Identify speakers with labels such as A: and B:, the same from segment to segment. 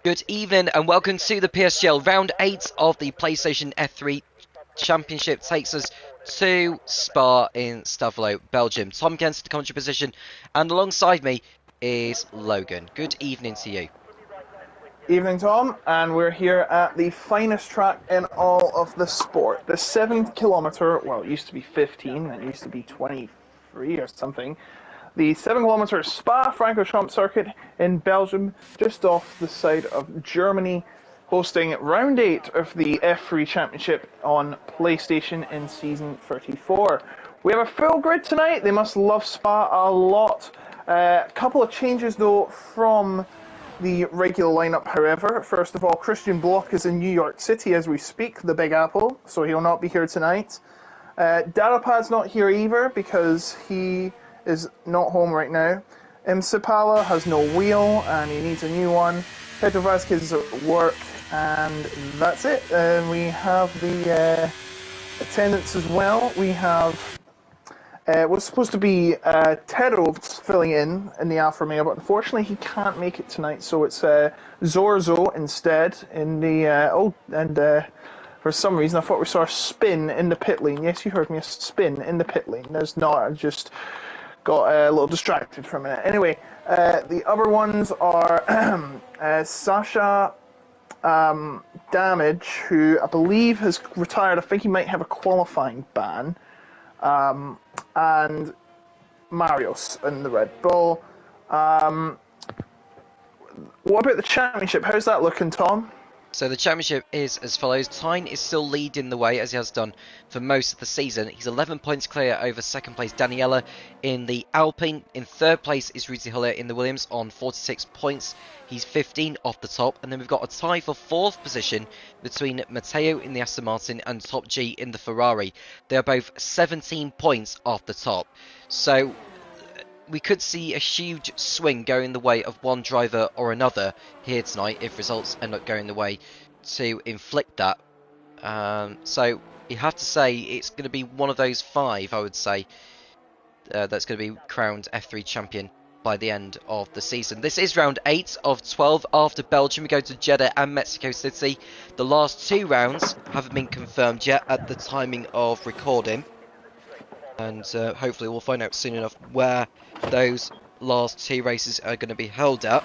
A: Good evening and welcome to the PSGL. Round 8 of the PlayStation F3 Championship takes us to Spa in Stavlo, Belgium. Tom against the commentary position, and alongside me is Logan. Good evening to you.
B: Evening, Tom, and we're here at the finest track in all of the sport. The 7 kilometre, well, it used to be 15, it used to be 23 or something. The 7 kilometre Spa-Francorchamps circuit in Belgium, just off the side of Germany, hosting round 8 of the F3 Championship on PlayStation in season 34. We have a full grid tonight. They must love Spa a lot. A couple of changes, though, from the regular lineup, however. First of all, Christian Bloch is in New York City as we speak, the Big Apple, so he'll not be here tonight. Darapad's not here either because he is not home right now. Msipala has no wheel and he needs a new one. Pedro Vasquez is at work, and that's it. We have the attendance as well. We have was supposed to be Tero filling in the Alfa Romeo, but unfortunately he can't make it tonight, so it's Zorzo instead in the for some reason I thought we saw a spin in the pit lane. Yes, you heard me, a spin in the pit lane. There's not. I just got a little distracted for a minute. Anyway, the other ones are Sasha Damage, who I believe has retired. I think he might have a qualifying ban. And Marios in the Red Bull. What about the championship? How's that looking, Tom?
A: So the championship is as follows. Tyne is still leading the way as he has done for most of the season. He's 11 points clear over second place Daniela in the Alpine. In third place is Ruti Huller in the Williams on 46 points. He's 15 off the top. And then we've got a tie for fourth position between Matteo in the Aston Martin and Top G in the Ferrari. They are both 17 points off the top. So we could see a huge swing going the way of one driver or another here tonight if results end up going the way to inflict that. So you have to say it's going to be one of those five, I would say, that's going to be crowned F3 champion by the end of the season. This is round 8 of 12. After Belgium, we go to Jeddah and Mexico City. The last two rounds haven't been confirmed yet at the timing of recording. And hopefully we'll find out soon enough where those last two races are going to be held at.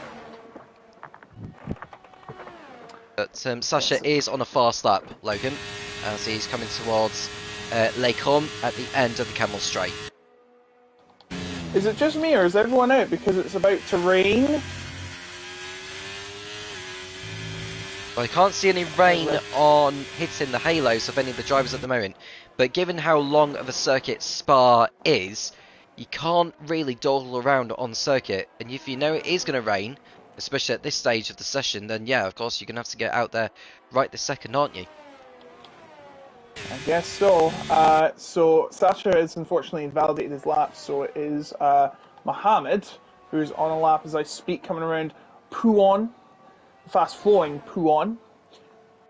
A: But Sasha is on a fast lap, Logan, as he's coming towards Les Cornes at the end of the Camel Straight.
B: Is it just me, or is everyone out because it's about to rain?
A: Well, I can't see any rain on hitting the halos of any of the drivers at the moment. But given how long of a circuit Spa is, you can't really dawdle around on circuit. And if you know it is going to rain, especially at this stage of the session, then yeah, of course, you're going to have to get out there right this second, aren't you?
B: I guess so. So Sasha has unfortunately invalidated his lap, so it is Mohammed, who's on a lap as I speak, coming around Pouon, fast-flowing Pouon,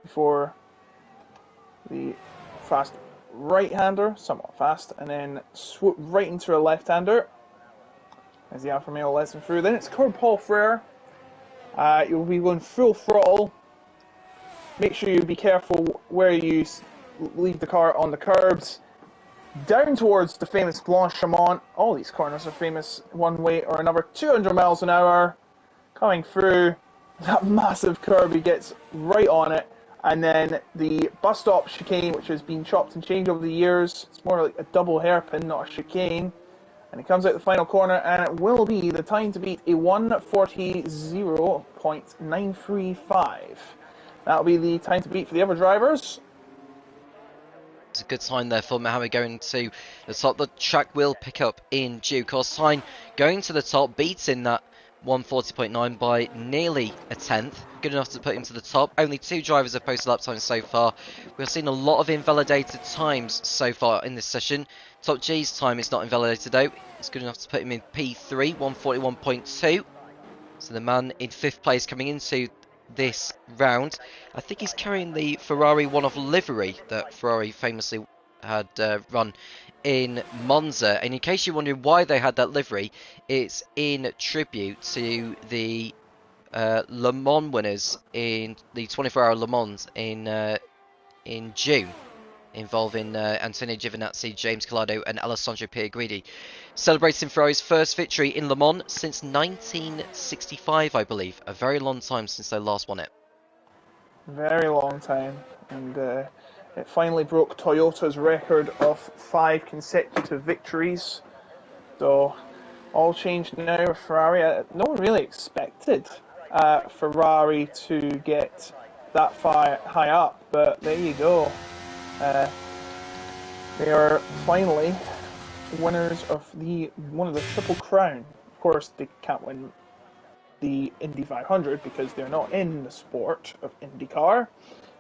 B: before the fast right-hander, somewhat fast, and then swoop right into a left-hander as the Alfa Romeo lets him through. Then it's Paul Frere. You'll be going full throttle. Make sure you be careful where you leave the car on the curbs. Down towards the famous Blanchimont. All these corners are famous one way or another. 200 miles an hour coming through that massive curve. He gets right on it. And then the bus stop chicane, which has been chopped and changed over the years. It's more like a double hairpin, not a chicane. And he comes out the final corner, and it will be the time to beat a 1:40.935. That'll be the time to beat for the other drivers.
A: It's a good sign there for Mohammed going to the top. The track will pick up in due course. Time going to the top, beating that 1:40.9 by nearly a tenth. Good enough to put him to the top. Only two drivers have posted lap times so far. We've seen a lot of invalidated times so far in this session. Top G's time is not invalidated though. It's good enough to put him in P3, 1:41.2. So the man in 5th place coming into this round. I think he's carrying the Ferrari one-off livery that Ferrari famously had run in Monza. And in case you're wondering why they had that livery, it's in tribute to the Le Mans winners in the 24-hour Le Mans in June, involving Antonio Giovinazzi, James Calado, and Alessandro Pierguidi, celebrating Ferrari's first victory in Le Mans since 1965, I believe. A very long time since they last won it.
B: Very long time, and it finally broke Toyota's record of 5 consecutive victories. So all changed now with Ferrari. No one really expected Ferrari to get that far high up, but there you go. They are finally winners of one of the Triple Crown. Of course, they can't win the Indy 500 because they're not in the sport of IndyCar.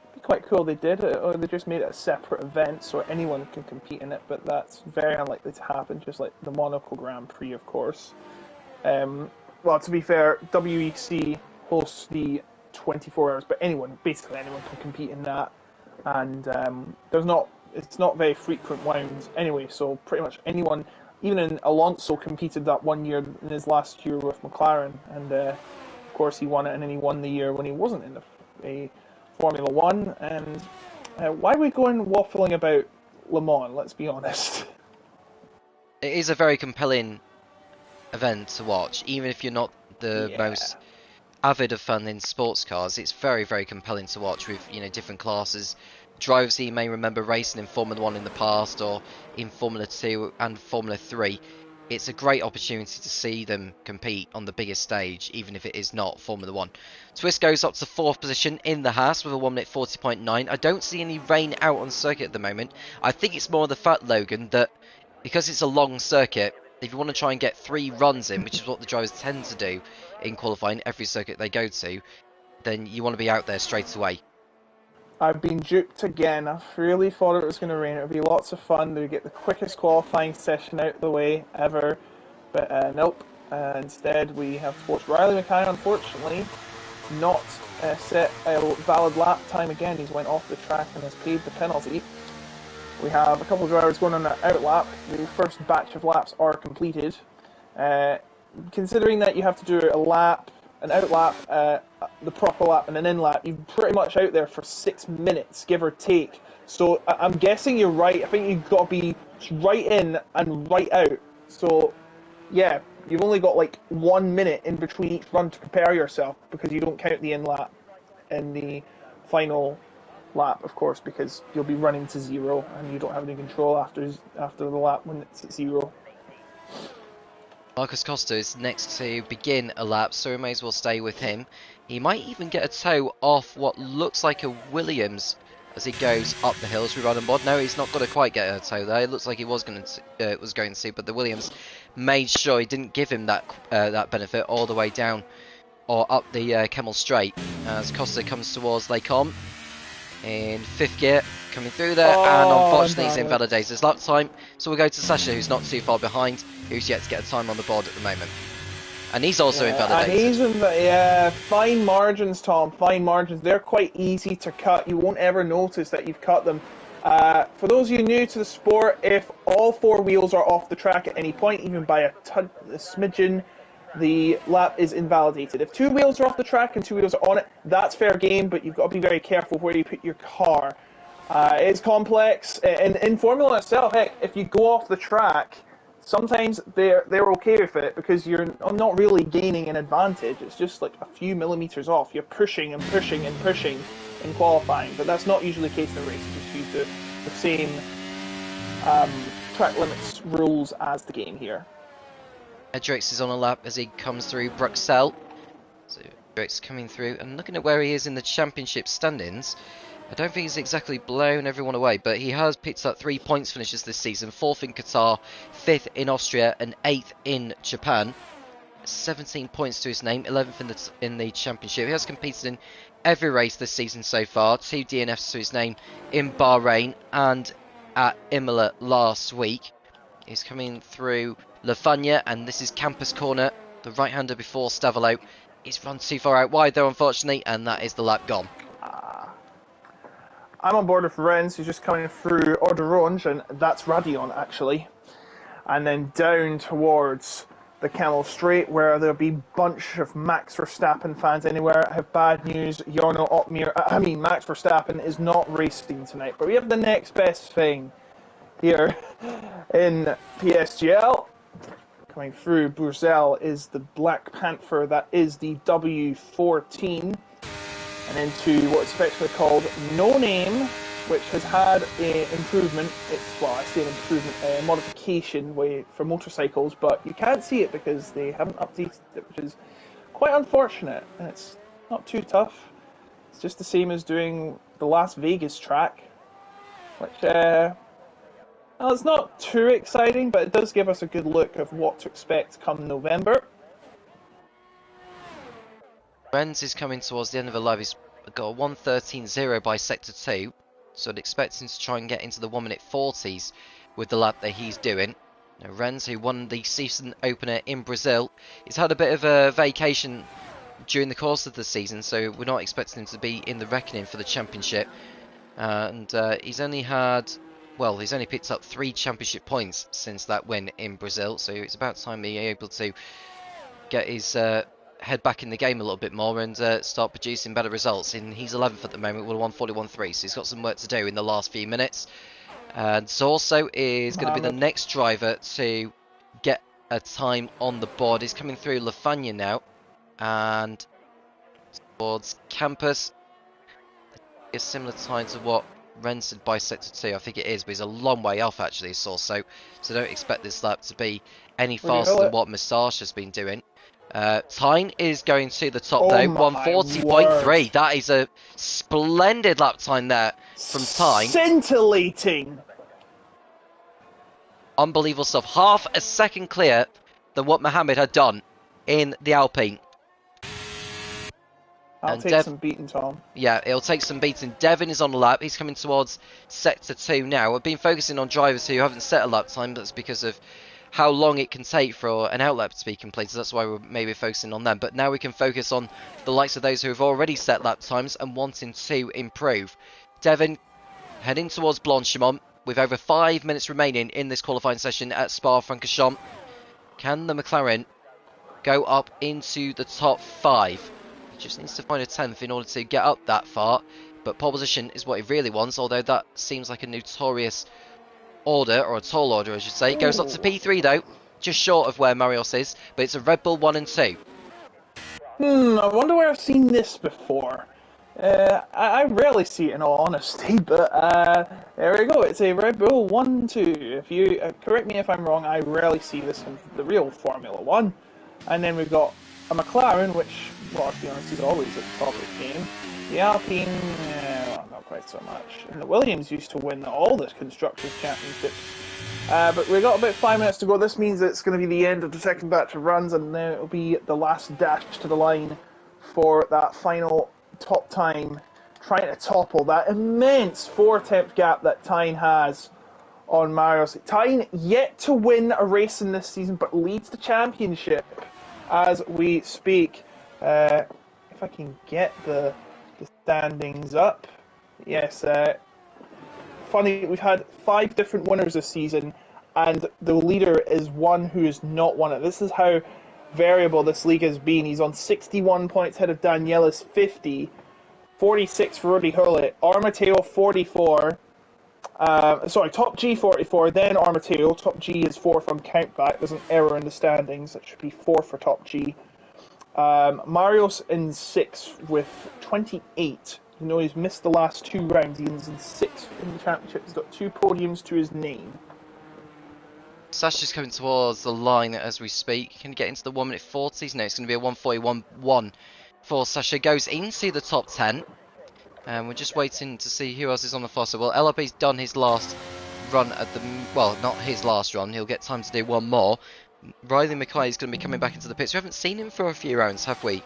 B: It'd be quite cool they did, or they just made it a separate event so anyone can compete in it, but that's very unlikely to happen, just like the Monaco Grand Prix, of course. Well, to be fair, WEC hosts the 24 hours, but basically anyone can compete in that, and it's not very frequent wounds anyway, so pretty much anyone. Even Alonso competed that one year in his last year with McLaren, and of course he won it, and then he won the year when he wasn't in a Formula One. And why are we going waffling about Le Mans? Let's be honest.
A: It is a very compelling event to watch, even if you're not the most avid of fun in sports cars. It's very, very compelling to watch with different classes. Drivers that you may remember racing in Formula 1 in the past or in Formula 2 and Formula 3. It's a great opportunity to see them compete on the biggest stage, even if it is not Formula 1. Twist goes up to 4th position in the Haas with a 1 minute 40.9. I don't see any rain out on circuit at the moment. I think it's more the fact, Logan, that because it's a long circuit, if you want to try and get 3 runs in, which is what the drivers tend to do in qualifying every circuit they go to, then you want to be out there straight away.
B: I've been duped again. I really thought it was going to rain. It would be lots of fun. They'd get the quickest qualifying session out of the way ever. But nope. Instead, we have forced Riley Mackay, unfortunately, not set a valid lap time again. He's went off the track and has paid the penalty. We have a couple of drivers going on an out lap. The first batch of laps are completed. Considering that you have to do a lap, an out lap, the proper lap, and an in lap, you're pretty much out there for 6 minutes, give or take. So I'm guessing you're right. I think you've got to be right in and right out. So yeah, you've only got like 1 minute in between each run to prepare yourself, because you don't count the in lap in the final lap, of course, because you'll be running to zero and you don't have any control after the lap when it's at zero.
A: Marcus Costa is next to begin a lap, so we may as well stay with him. He might even get a toe off what looks like a Williams as he goes up the hills. We run on board. No, he's not going to quite get a toe there. It looks like he was going to, but the Williams made sure he didn't give him that benefit all the way down or up the Kemmel Straight as Costa comes towards Les Combes in 5th gear, coming through there, and unfortunately he's invalidated his lap time, so we'll go to Sasha, who's not too far behind, who's yet to get a time on the board at the moment. And he's also invalidated.
B: And fine margins, Tom, fine margins. They're quite easy to cut. You won't ever notice that you've cut them. For those of you new to the sport, if all 4 wheels are off the track at any point, even by a smidgen, the lap is invalidated. If 2 wheels are off the track and 2 wheels are on it, that's fair game, but you've got to be very careful where you put your car. It's complex, and in Formula itself, heck, if you go off the track, sometimes they're okay with it because you're not really gaining an advantage. It's just like a few millimeters off. You're pushing and pushing and pushing in qualifying, but that's not usually the case in races. Just use the same track limits rules as the game here.
A: Edrix is on a lap as he comes through Bruxelles. So Edrix coming through, and looking at where he is in the championship standings, I don't think he's exactly blown everyone away, but he has picked up 3 points finishes this season. 4th in Qatar, 5th in Austria, and 8th in Japan. 17 points to his name, 11th in the championship. He has competed in every race this season so far. 2 DNFs to his name in Bahrain and at Imola last week. He's coming through Lafagna, and this is Campus Corner. The right-hander before Stavolo. He's run too far out wide though, unfortunately, and that is the lap gone.
B: I'm on board with Rennes, who's just coming through Orderonge, and that's Radion, actually. And then down towards the Camel Straight, where there'll be a bunch of Max Verstappen fans anywhere. I have bad news. Max Verstappen is not racing tonight, but we have the next best thing here in PSGL. Coming through Bruxelles is the Black Panther, that is the W14, and into what's effectively called No Name, which has had an improvement. I say an improvement, a modification way for motorcycles, but you can't see it because they haven't updated it, which is quite unfortunate. And it's not too tough. It's just the same as doing the Las Vegas track, which well, it's not too exciting, but it does give us a good look of what to expect come November.
A: Renz is coming towards the end of the lap. He's got a 1:13.0 by sector 2, so I'd expect him to try and get into the 1 minute 40s with the lap that he's doing. Now, Renz, who won the season opener in Brazil, he's had a bit of a vacation during the course of the season, so we're not expecting him to be in the reckoning for the championship. And he's only picked up 3 championship points since that win in Brazil, so it's about time he's able to get his head back in the game a little bit more and start producing better results. And he's 11th at the moment with a 1:41.3, so he's got some work to do in the last few minutes. And Zorso is going to be the next driver to get a time on the board. He's coming through Lafanya now, and towards Campus. A similar time to what Renz did by sector 2, I think it is, but he's a long way off actually, Zorso. So don't expect this lap to be any faster than what Moustache has been doing. Tyne is going to the top though, 1:40.3. That is a splendid lap time there from Tyne.
B: Scintillating.
A: Unbelievable stuff. Half a second clear than what Mohammed had done in the Alpine.
B: I'll take some beating, Tom.
A: Yeah, it'll take some beating. Devin is on the lap. He's coming towards sector 2 now. We've been focusing on drivers who haven't set a lap time. That's because of how long it can take for an outlap to be completed. That's why we're maybe focusing on them. But now we can focus on the likes of those who have already set lap times and wanting to improve. Devin heading towards Blanchimont with over 5 minutes remaining in this qualifying session at Spa-Francorchamps. Can the McLaren go up into the top 5? He just needs to find a 10th in order to get up that far. But pole position is what he really wants, although that seems like a notorious order, or a tall order I should say. It goes up to P3 though, just short of where Marios is, but it's a Red Bull 1 and 2.
B: I wonder where I've seen this before. I rarely see it in all honesty, but there we go, it's a Red Bull 1 2. If you correct me if I'm wrong, I rarely see this in the real Formula 1. And then we've got a McLaren, which, well, to be honest, is always at the top of the game. The Alpine, not quite so much. And the Williams used to win all the Constructors' Championships. But we've got about 5 minutes to go. This means it's going to be the end of the second batch of runs, and then it'll be the last dash to the line for that final top time, trying to topple that immense 4-attempt gap that Tyne has on Marios. Tyne yet to win a race in this season, but leads the championship as we speak. If I can get the standings up. Yes, funny, we've had 5 different winners this season, and the leader is one who has not won it. This is how variable this league has been. He's on 61 points ahead of Daniela's 50, 46 for Rudy Hurley, Armateo 44, Top G 44, then Armateo. Top G is 4 from Countback. There's an error in the standings. It should be 4 for Top G. Marios in 6th with 28. You know, he's missed the last 2 rounds. He's in 6th in the championship. He's got 2 podiums to his name.
A: Sasha's coming towards the line as we speak. Can he get into the 1 minute 40s? No, it's going to be a 1:41.1 for Sasha. Goes into the top 10. And we're just waiting to see who else is on the fossil. Well, LRB's done his last run at the... Well, not his last run. He'll get time to do one more. Riley Mackay is going to be coming back into the pits. We haven't seen him for a few rounds, have we,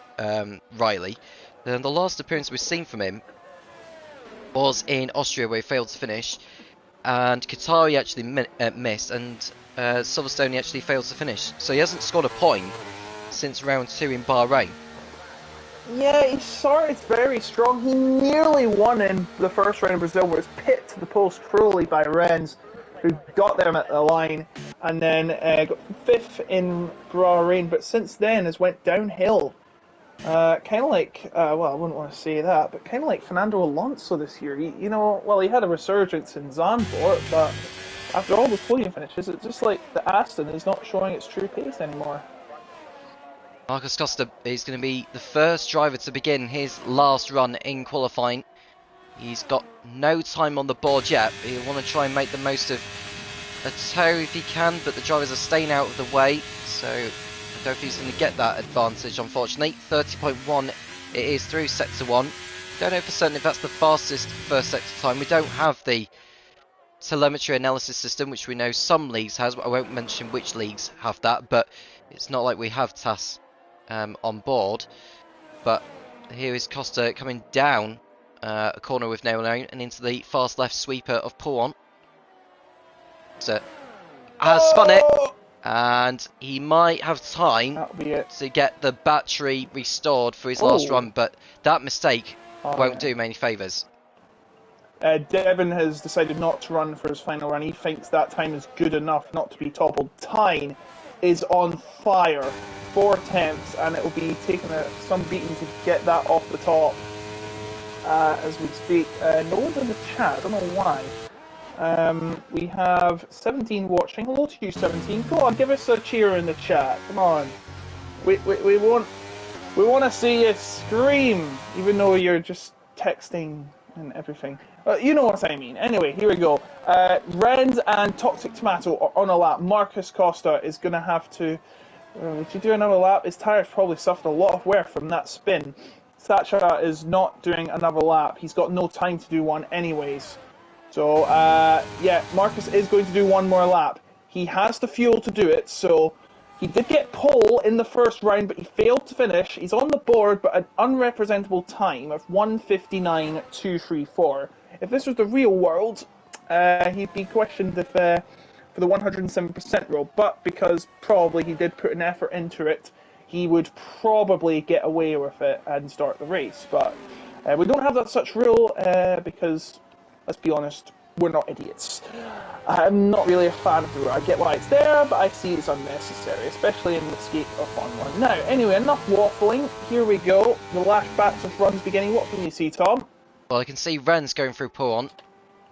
A: Riley? The last appearance we've seen from him was in Austria, where he failed to finish. And Qatar he actually missed, and Silverstone he actually failed to finish. So he hasn't scored a point since round 2 in Bahrain.
B: Yeah, he started very strong. He nearly won in the first round in Brazil, where he was pit to the post cruelly by Renz. who got them at the line, and then got 5th in Bahrain, but since then has went downhill. Kind of like, well, I wouldn't want to say that, but kind of like Fernando Alonso this year. He had a resurgence in Zandvoort, but after all those podium finishes, it's just like the Aston is not showing its true pace anymore.
A: Marcus Costa is going to be the first driver to begin his last run in qualifying. He's got no time on the board yet. He'll want to try and make the most of a tow if he can, but the drivers are staying out of the way, so I don't think he's going to get that advantage, unfortunately. 30.1 it is through sector 1. Don't know for certain if that's the fastest first sector time. We don't have the telemetry analysis system, which we know some leagues has. I won't mention which leagues have that, but it's not like we have TAS on board. But here is Costa coming down a corner with no one and into the fast left sweeper of Pouan. So has spun it, and he might have time to get the battery restored for his last run, but that mistake won't do him any favours.
B: Devon has decided not to run for his final run. He thinks that time is good enough not to be toppled. Tyne is on fire, 4/10, and it will be taking some beating to get that off the top as we speak. No one's in the chat, I don't know why. We have 17 watching. Hello to you, 17. Go on, give us a cheer in the chat. Come on. We want to see you scream, even though you're just texting and everything. You know what I mean. Anyway, here we go. Rens and Toxic Tomato are on a lap. Marcus Costa is going to have to... if you do another lap, his tyres probably suffered a lot of wear from that spin. Thatcher is not doing another lap. He's got no time to do one anyways. So, yeah, Marcus is going to do one more lap. He has the fuel to do it, so... He did get pole in the first round, but he failed to finish. He's on the board, but an unrepresentable time of 1:59.234. If this was the real world, he'd be questioned if, for the 107% rule. But because probably he did put an effort into it, he would probably get away with it and start the race. But we don't have that such rule because, let's be honest, we're not idiots. I'm not really a fan of the rule. I get why it's there, but I see it's unnecessary, especially in the sake of F1. Now, anyway, enough waffling. Here we go. The last batch of runs beginning. What can you see, Tom?
A: Well, I can see Ren's going through Pouan,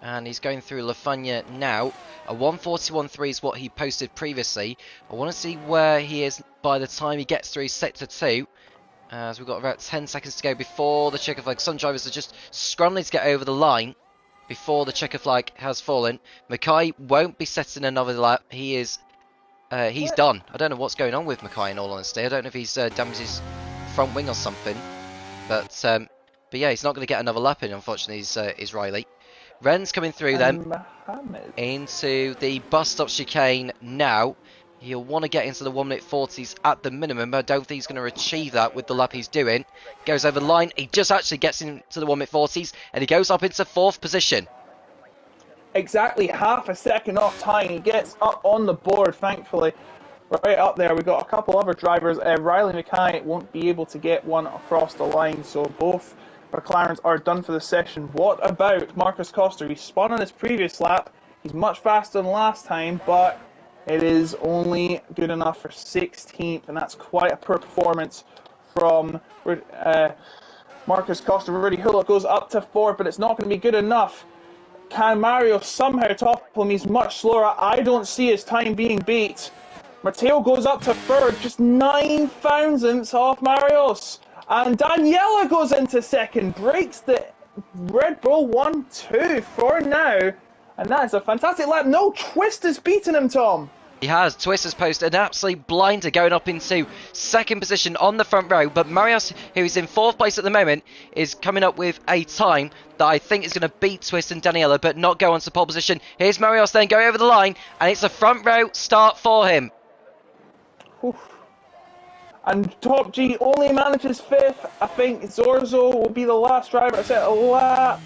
A: and he's going through Lafanya now. A 1:41.3 is what he posted previously. I want to see where he is by the time he gets through Sector 2. As we've got about 10 seconds to go before the checker flag. Some drivers are just scrambling to get over the line before the checker flag has fallen. Mackay won't be setting another lap. He is, he's done. I don't know what's going on with Mackay in all honesty. I don't know if he's damaged his front wing or something. But yeah, he's not going to get another lap in, unfortunately, is Riley. Ren's coming through then into the bus stop chicane now. He'll want to get into the 1:40s at the minimum, but I don't think he's going to achieve that with the lap he's doing. Goes over the line, he just actually gets into the 1:40s, and he goes up into 4th position.
B: Exactly half a second off time. He gets up on the board, thankfully. Right up there, we've got a couple other drivers. Riley Mackay won't be able to get one across the line, so both McLarens are done for the session. What about Marcus Costa? He spun on his previous lap. He's much faster than last time, but it is only good enough for 16th, and that's quite a poor performance from Marcus Costa. Rudy Hulot goes up to 4th, but it's not going to be good enough. Can Mario somehow topple him? He's much slower. I don't see his time being beat. Matteo goes up to 3rd, just 9 thousandths off Marios. And Daniela goes into 2nd, breaks the Red Bull 1-2 for now. And that is a fantastic lap. No, Twist has beaten him, Tom.
A: He has. Twist has posted an absolute blinder going up into 2nd position on the front row. But Marios, who is in 4th place at the moment, is coming up with a time that I think is going to beat Twist and Daniela, but not go on to pole position. Here's Marios then going over the line, and it's a front row start for him.
B: Oof. And Top G only manages 5th. I think Zorzo will be the last driver to set a lap.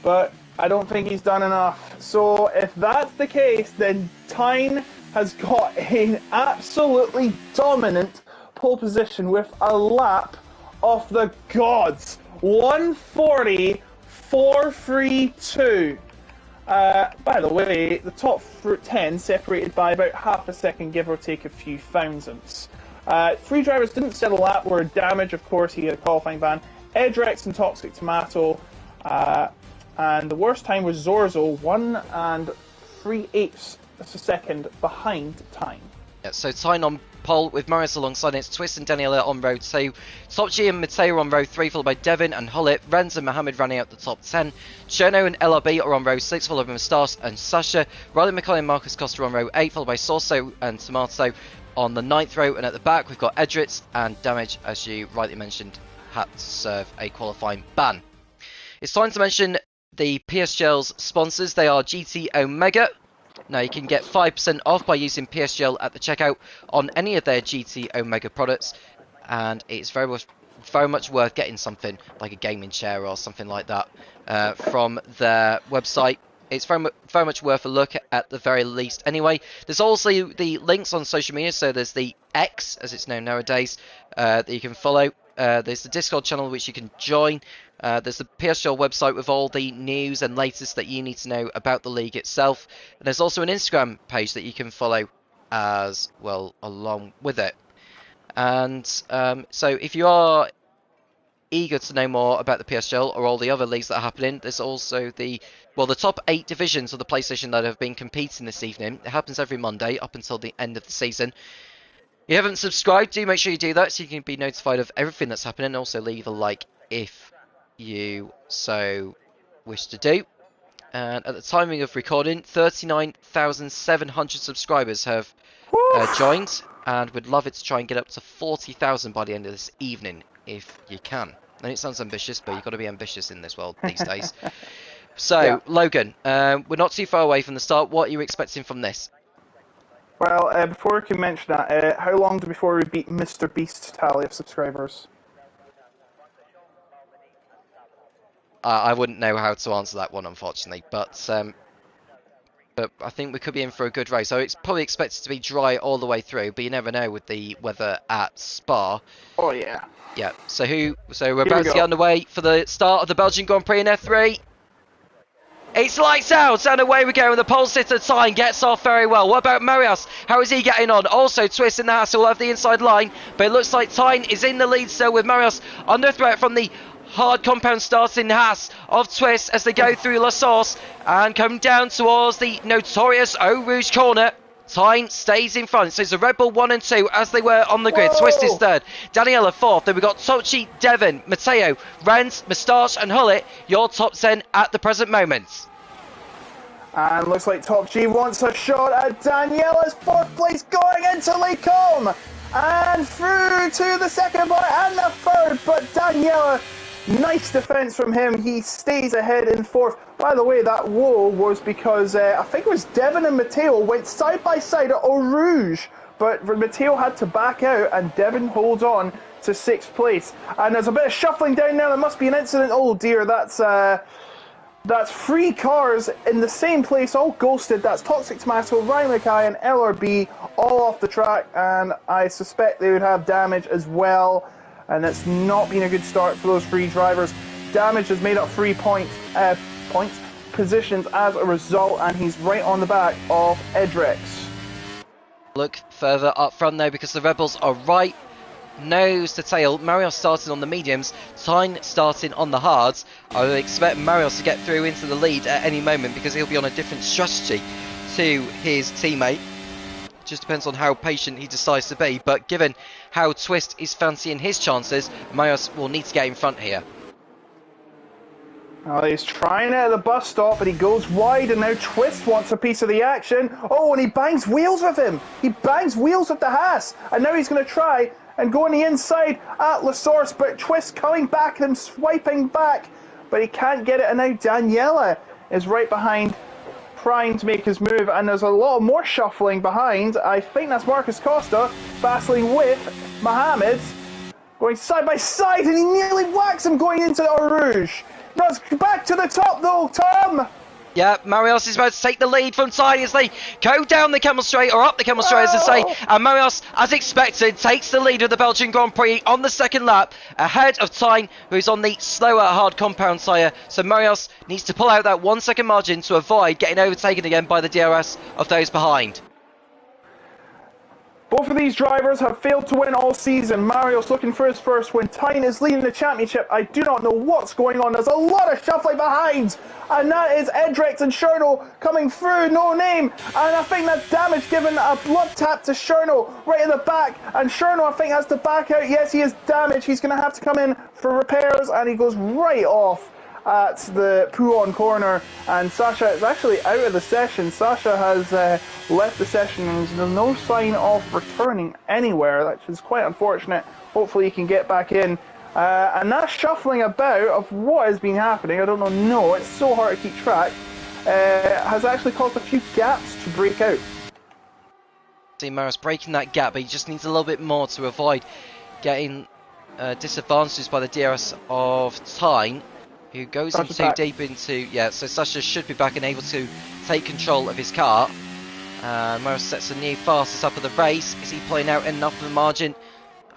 B: But I don't think he's done enough. So if that's the case, then Tyne has got an absolutely dominant pole position with a lap of the gods. 1:40.432. By the way, the top 10 separated by about half a second, give or take a few thousandths. Three drivers didn't settle that, were Damage, of course, he had a qualifying ban, Edrex and Toxic Tomato, and the worst time was Zorzo, 1 and 3/8 a second behind time.
A: Yeah, so Tyne on pole with Marius alongside it. It's Twist and Daniela on row 2. Top G and Mateo on row 3, followed by Devin and Hullet. Renz and Mohammed running out the top 10. Cherno and LRB are on row 6, followed by Mustas and Sasha. Riley McCoy and Marcus Costa on row 8, followed by Sorso and Tomato on the 9th row. And at the back, we've got Edritz and Damage, as you rightly mentioned, had to serve a qualifying ban. It's time to mention the PSGL's sponsors. They are GT Omega. Now you can get 5% off by using PSGL at the checkout on any of their GT Omega products, and it's very much worth getting something like a gaming chair or something like that from their website. It's very much worth a look at the very least anyway. There's also the links on social media, so there's the X, as it's known nowadays, that you can follow. There's the Discord channel which you can join. There's the PSGL website with all the news and latest that you need to know about the league itself. And there's also an Instagram page that you can follow as well along with it. And so if you are eager to know more about the PSGL or all the other leagues that are happening, there's also the top 8 divisions of the PlayStation that have been competing this evening. It happens every Monday up until the end of the season. If you haven't subscribed, do make sure you do that so you can be notified of everything that's happening, and also leave a like if you so wish to do. And at the timing of recording, 39,700 subscribers have joined, and we'd love it to try and get up to 40,000 by the end of this evening if you can. And it sounds ambitious, but you've got to be ambitious in this world these days. So, yeah. Logan, we're not too far away from the start. What are you expecting from this?
B: Well, before we can mention that, how long before we beat Mr. Beast's tally of subscribers?
A: I wouldn't know how to answer that one, unfortunately, but I think we could be in for a good race. So it's probably expected to be dry all the way through, but you never know with the weather at Spa.
B: Oh yeah.
A: Yeah. So we're about to get underway for the start of the Belgian Grand Prix in F3. It's lights out, and away we go, and the pole sitter Tyne gets off very well. What about Marius? How is he getting on? Also, Twist in the Haas will have the inside line, but it looks like Tyne is in the lead still with Marius under threat from the hard compound starting Haas of Twist as they go through La Source and come down towards the notorious Eau Rouge corner. Tyne stays in front, so it's a Red Bull 1 and 2 as they were on the grid.
B: Whoa.
A: Twist is third, Daniela fourth, then we've got Tochi, Devin, Matteo, Renz, Moustache and Hullet, your top 10 at the present moment.
B: And looks like Top G wants a shot at Daniela's fourth place going into Lecombe. And through to the second point and the third, but Daniela, nice defence from him, he stays ahead in fourth. By the way, that whoa was because I think it was Devin and Matteo went side by side at Eau Rouge, but Matteo had to back out and Devin holds on to sixth place. And there's a bit of shuffling down now, there must be an incident. Oh dear, that's three cars in the same place, all ghosted. That's Toxic Tomato, Ryan Mackay and LRB all off the track, and I suspect they would have Damage as well. And it's not been a good start for those three drivers. Damage has made up 3 positions as a result, and he's right on the back of Edrex.
A: Look further up front though, because the Rebels are right nose to tail. Marius starting on the mediums, Tyne starting on the hards. I would expect Marius to get through into the lead at any moment because he'll be on a different strategy to his teammate. Just depends on how patient he decides to be, but given how Twist is fancying his chances, Marius will need to get in front here.
B: Oh, he's trying it at the bus stop, but he goes wide, and now Twist wants a piece of the action. Oh, and he bangs wheels with him. He bangs wheels with the Haas, and now he's going to try and go on the inside at La Source, but Twist coming back and swiping back, but he can't get it, and now Daniela is right behind, trying to make his move, and there's a lot more shuffling behind. I think that's Marcus Costa battling with Mohammed, going side by side, and he nearly whacks him going into Eau Rouge. No, it's back to the top though, Tom!
A: Yeah, Marios is about to take the lead from Tyne as they go down the Camel Straight, or up the Camel Straight, as I say. And Marios, as expected, takes the lead of the Belgian Grand Prix on the second lap, ahead of Tyne, who's on the slower hard compound tyre. So Marios needs to pull out that 1 second margin to avoid getting overtaken again by the DRS of those behind.
B: Both of these drivers have failed to win all season. Mario's looking for his first win. Tyne is leading the championship. I do not know what's going on. There's a lot of shuffling behind. And that is Edrex and Cherno coming through, no name. And I think that's damage, given a blood tap to Cherno right in the back. And Cherno, I think, has to back out. Yes, he is damaged. He's going to have to come in for repairs. And he goes right off at the Pouon corner, and Sasha is actually out of the session. Sasha has left the session, and there's no sign of returning anywhere, which is quite unfortunate. Hopefully he can get back in. And that shuffling about of what has been happening, I don't know, no, it's so hard to keep track, has actually caused a few gaps to break out.
A: See Marios breaking that gap, but he just needs a little bit more to avoid getting disadvantages by the DRS of Tyne, who goes in too deep into... Yeah, so Sasha should be back and able to take control of his car. Marios sets a new fastest up of the race. Is he pulling out enough of a margin?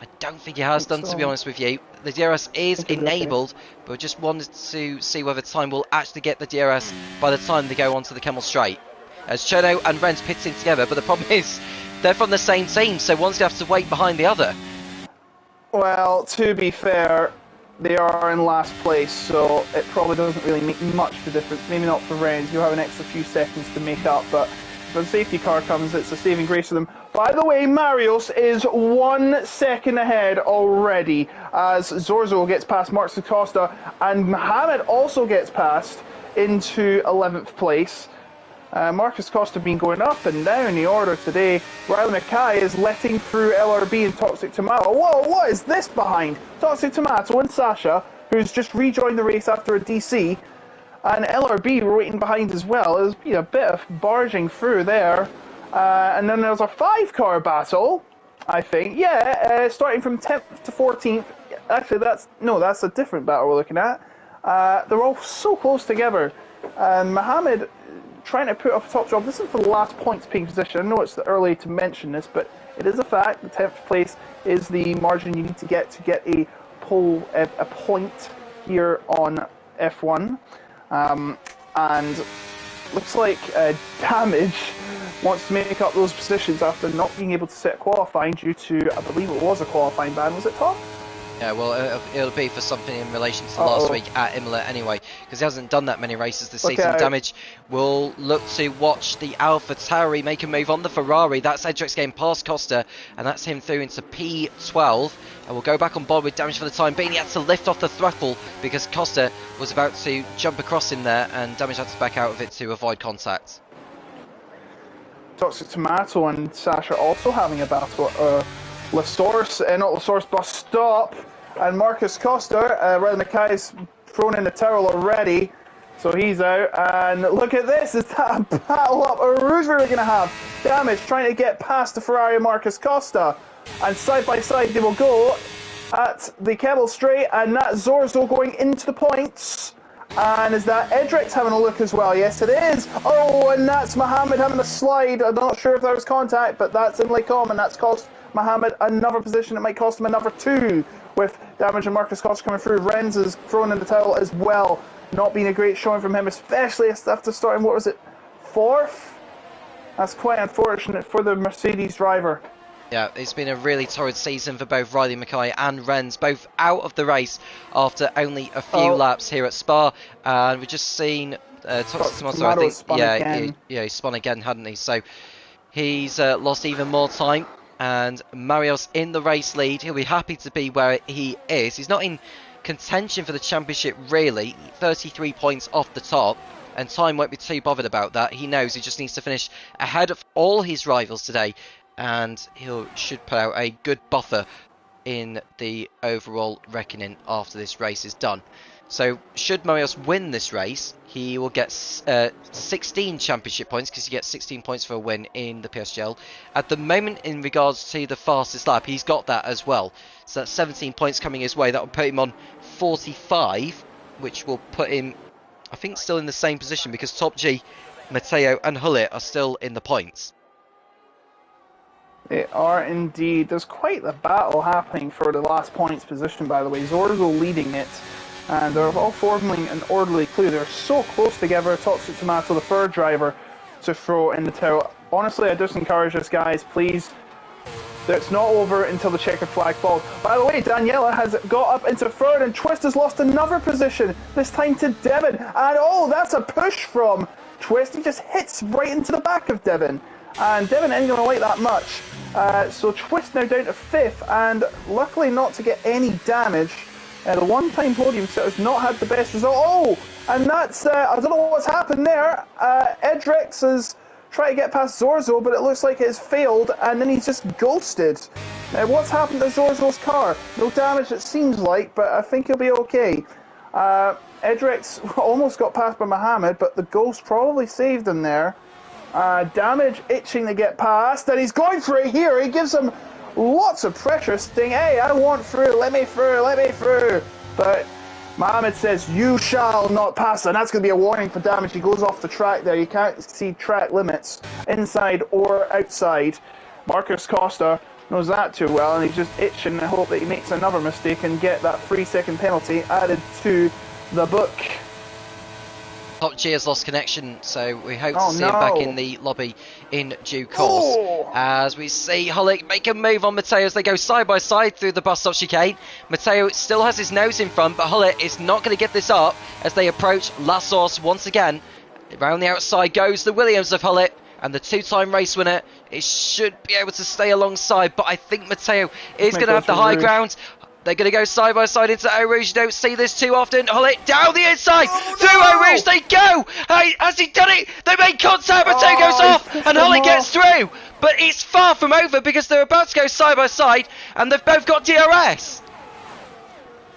A: I don't think he has done, to be honest with you. The DRS is enabled, but we just wanted to see whether Tyne will actually get the DRS by the time they go onto the Camel Straight. As Cherno and Renz pitting together, but the problem is they're from the same team, so one's going to have to wait behind the other.
B: Well, to be fair, they are in last place, so it probably doesn't really make much of a difference. Maybe not for Renz, you'll have an extra few seconds to make up, but when the safety car comes, it's a saving grace for them. By the way, Marios is 1 second ahead already, as Zorzo gets past Marcus Acosta, and Mohamed also gets past into 11th place. Marcus Costa been going up and down the order today. Riley Mackay is letting through LRB and Toxic Tomato. Whoa, what is this behind? Toxic Tomato and Sasha, who's just rejoined the race after a DC. And LRB waiting behind as well. There's been a bit of barging through there. And then there's a 5-car battle, I think. Yeah, starting from 10th to 14th. Actually, that's a different battle we're looking at. They're all so close together. And Mohamed trying to put up a top job. This is for the last points paying position. I know it's early to mention this, but it is a fact. The 10th place is the margin you need to get a point here on F1. And looks like Damage wants to make up those positions after not being able to set qualifying due to, I believe it was a qualifying ban. Was it, Tom?
A: Yeah, well, it'll be for something in relation to last week at Imola anyway, because he hasn't done that many races this season. Damage will look to watch the Alpha Tauri make a move on the Ferrari. That's Edrex getting past Costa, and that's him through into P12. And we'll go back on board with Damage for the time being. He had to lift off the throttle because Costa was about to jump across him there, and Damage had to back out of it to avoid contact.
B: Toxic Tomato and Sasha also having a battle. Not Lasource, bus stop, and Marcus Costa, Riley Mackay's thrown in the towel already, so he's out. And look at this, is that a battle up or Rouge we're going to have? Damage trying to get past the Ferrari and Marcus Costa, and side by side they will go at the Camel Straight, and that Zorzo going into the points. And is that Edrex having a look as well? Yes, it is. Oh, and that's Mohamed having a slide. I'm not sure if that was contact, but that's in Lecom, and that's cost Mohamed another position. It might cost him another 2 with Damage and Marcus Costa coming through. Renz is thrown in the towel as well. Not being a great showing from him, especially after starting, what was it, 4th? That's quite unfortunate for the Mercedes driver.
A: Yeah, it's been a really torrid season for both Riley Mackay and Renz, both out of the race after only a few laps here at Spa. And we've just seen Toxic Tomato, I think, he spun again, hadn't he? So he's lost even more time. And Marios in the race lead. He'll be happy to be where he is. He's not in contention for the championship, really. 33 points off the top. And Tyne won't be too bothered about that. He knows he just needs to finish ahead of all his rivals today. And he should put out a good buffer in the overall reckoning after this race is done. So should Marios win this race, he will get 16 championship points, because he gets 16 points for a win in the PSGL. At the moment, in regards to the fastest lap, he's got that as well. So that's 17 points coming his way. That will put him on 45, which will put him I think still in the same position because Top G, Matteo and Hullet are still in the points.
B: They are indeed. There's quite the battle happening for the last points position, by the way. Zorzo leading it, and they're all forming an orderly clue. They're so close together. Toxic Tomato, the third driver, to throw in the towel. Honestly, I just encourage this, guys, please. It's not over until the checkered flag falls. By the way, Daniela has got up into third, and Twist has lost another position, this time to Devon. And oh, that's a push from Twist. He just hits right into the back of Devon. And Devon ain't going to like that much. So Twist now down to fifth, and luckily not to get any damage. The one-time podium sitter has not had the best result. Oh, and that's, I don't know what's happened there. Edrix has tried to get past Zorzo, but it looks like it has failed, and then he's just ghosted. What's happened to Zorzo's car? No damage it seems like, but I think he'll be okay. Edrix almost got past by Mohammed, but the ghost probably saved him there. Damage itching to get past, and he's going for it here. He gives him lots of pressure, saying, hey, I want through, let me through, let me through. But Mohammed says, you shall not pass, and that's going to be a warning for Damage. He goes off the track there. You can't see track limits, inside or outside. Marcus Costa knows that too well, and he's just itching to hope that he makes another mistake and get that 3-second penalty added to the book.
A: Top G has lost connection, so we hope to see him back in the lobby in due course. As we see Hullet make a move on Matteo as they go side by side through the bus stop chicane. Matteo still has his nose in front, but Hullet is not going to get this up as they approach La Source once again. Around the outside goes the Williams of Hullet, and the two-time race winner. It should be able to stay alongside, but I think Matteo is going to have the high ground. They're going to go side by side into Eau Rouge. You don't see this too often. Hullet down the inside. Through Eau Rouge they go. Hey, has he done it? They make contact. Matteo goes off and Hullet gets through. But it's far from over because they're about to go side by side and they've both got DRS.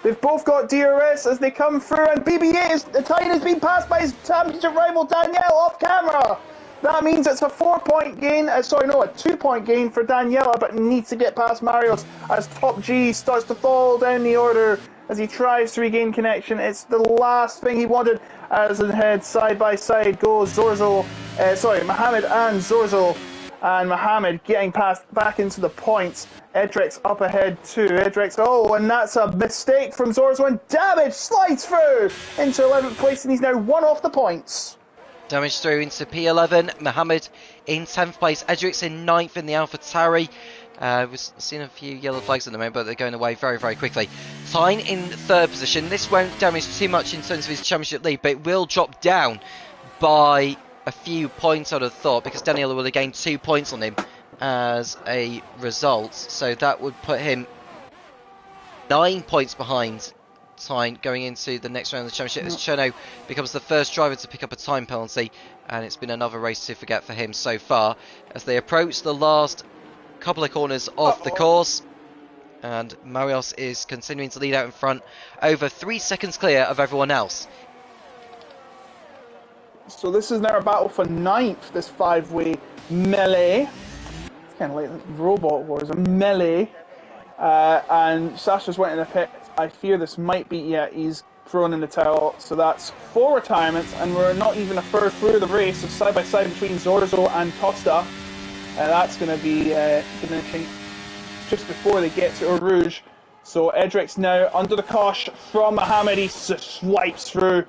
B: They've both got DRS as they come through, and BB8 is, the time has been passed by his championship rival Danielle off camera. That means it's a 4-point gain, a 2-point gain for Daniela, but needs to get past Marios as Top G starts to fall down the order as he tries to regain connection. It's the last thing he wanted as ahead side by side goes Mohammed and Zorzo, and Mohammed getting past back into the points. Edrix up ahead too. Edrix, and that's a mistake from Zorzo, and Damage slides through into 11th place, and he's now one off the points.
A: Damage through into P11, Mohammed in 10th place, Edrix in 9th in the Alpha Tauri. We've seen a few yellow flags at the moment, but they're going away very, very quickly. Tyne in 3rd position. This won't damage too much in terms of his championship lead, but it will drop down by a few points, I'd have thought, because Daniela will have gained 2 points on him as a result. So that would put him 9 points behind Tyne going into the next round of the championship as Cherno becomes the first driver to pick up a time penalty, and it's been another race to forget for him so far as they approach the last couple of corners of the course, and Marios is continuing to lead out in front, over 3 seconds clear of everyone else.
B: So this is now a battle for 9th, this 5-way melee. It's kind of like Robot Wars, a melee. And Sasha's went in the pit. I fear this might be, he's thrown in the towel. So that's 4 retirements, and we're not even a third through the race. So side by side between Zorzo and Costa. That's going to be finishing just before they get to Eau Rouge. So Edrix now under the cosh from Mohammed. He swipes through.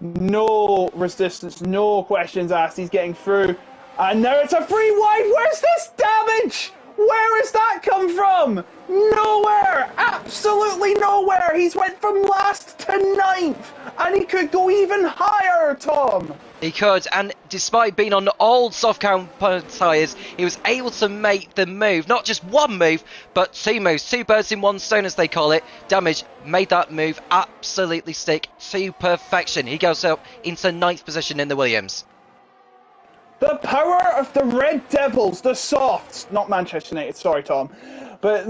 B: No resistance, no questions asked. He's getting through. And now it's a free wide. Where's this Damage? Where has that come from? Nowhere! Absolutely nowhere! He's went from last to 9th! And he could go even higher, Tom!
A: He could, and despite being on old soft compound tyres, he was able to make the move. Not just one move, but 2 moves. 2 birds in 1 stone, as they call it. Damage made that move absolutely stick to perfection. He goes up into 9th position in the Williams.
B: The power of the Red Devils, the softs, not Manchester United, sorry Tom, but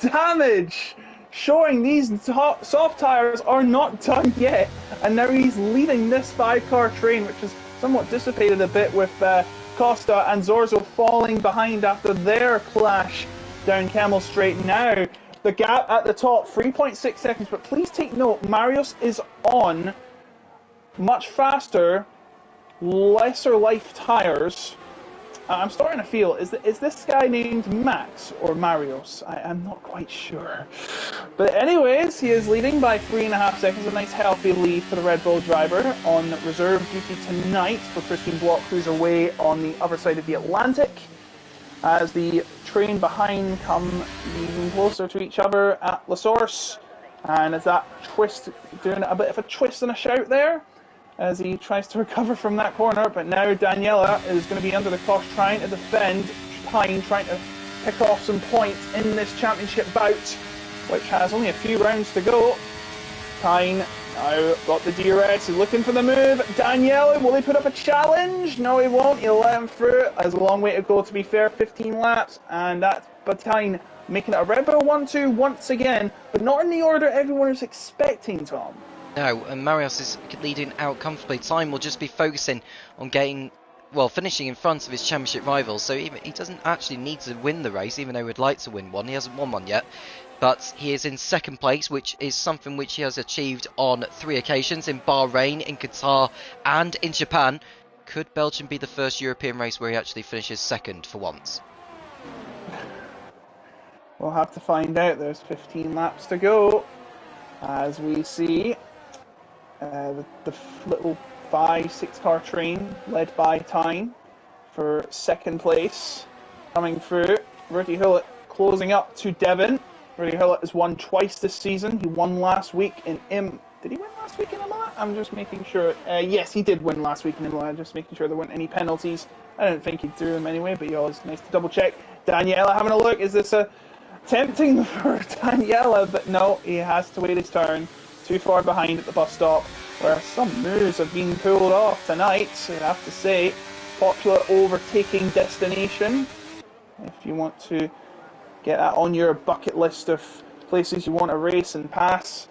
B: Damage showing these soft tyres are not done yet, and now he's leading this 5-car train, which is somewhat dissipated a bit with Costa and Zorzo falling behind after their clash down Camel Straight. Now the gap at the top, 3.6 seconds, but please take note, Marios is on much faster, lesser life tyres. I'm starting to feel, is this guy named Max or Marios? I'm not quite sure. But anyways, he is leading by 3.5 seconds. A nice healthy lead for the Red Bull driver on reserve duty tonight for Christian Block, who's away on the other side of the Atlantic. As the train behind come even closer to each other at La Source. And as that twist, doing a bit of a twist and a shout there, as he tries to recover from that corner, but now Daniela is going to be under the cosh trying to defend Pine, trying to pick off some points in this championship bout, which has only a few rounds to go. Pine now got the DRS, he's looking for the move. Daniela, will he put up a challenge? No, he won't, he'll let him through. There's a long way to go, to be fair, 15 laps, and that's Batine making it a Red Bull 1-2 once again, but not in the order everyone is expecting, Tom.
A: No, and Marios is leading out comfortably. Time will just be focusing on finishing in front of his championship rivals. So he doesn't actually need to win the race, even though he would like to win one. He hasn't won one yet. But he is in second place, which is something which he has achieved on 3 occasions, in Bahrain, in Qatar, and in Japan. Could Belgium be the first European race where he actually finishes second for once?
B: We'll have to find out. There's 15 laps to go, as we see the little 5-6 car train led by Tyne for second place coming through. Rudy Hullett closing up to Devon. Rudy Hullett has won twice this season. He won last week in Did he win last week in Imola? I'm just making sure. Yes, he did win last week in Imola. Just making sure there weren't any penalties. I don't think he threw them anyway, but it's nice to double check. Daniela having a look. Is this tempting for Daniela? But no, he has to wait his turn. Too far behind at the bus stop, where some moves have been pulled off tonight, so you have to say. Popular overtaking destination, if you want to get that on your bucket list of places you want to race and pass,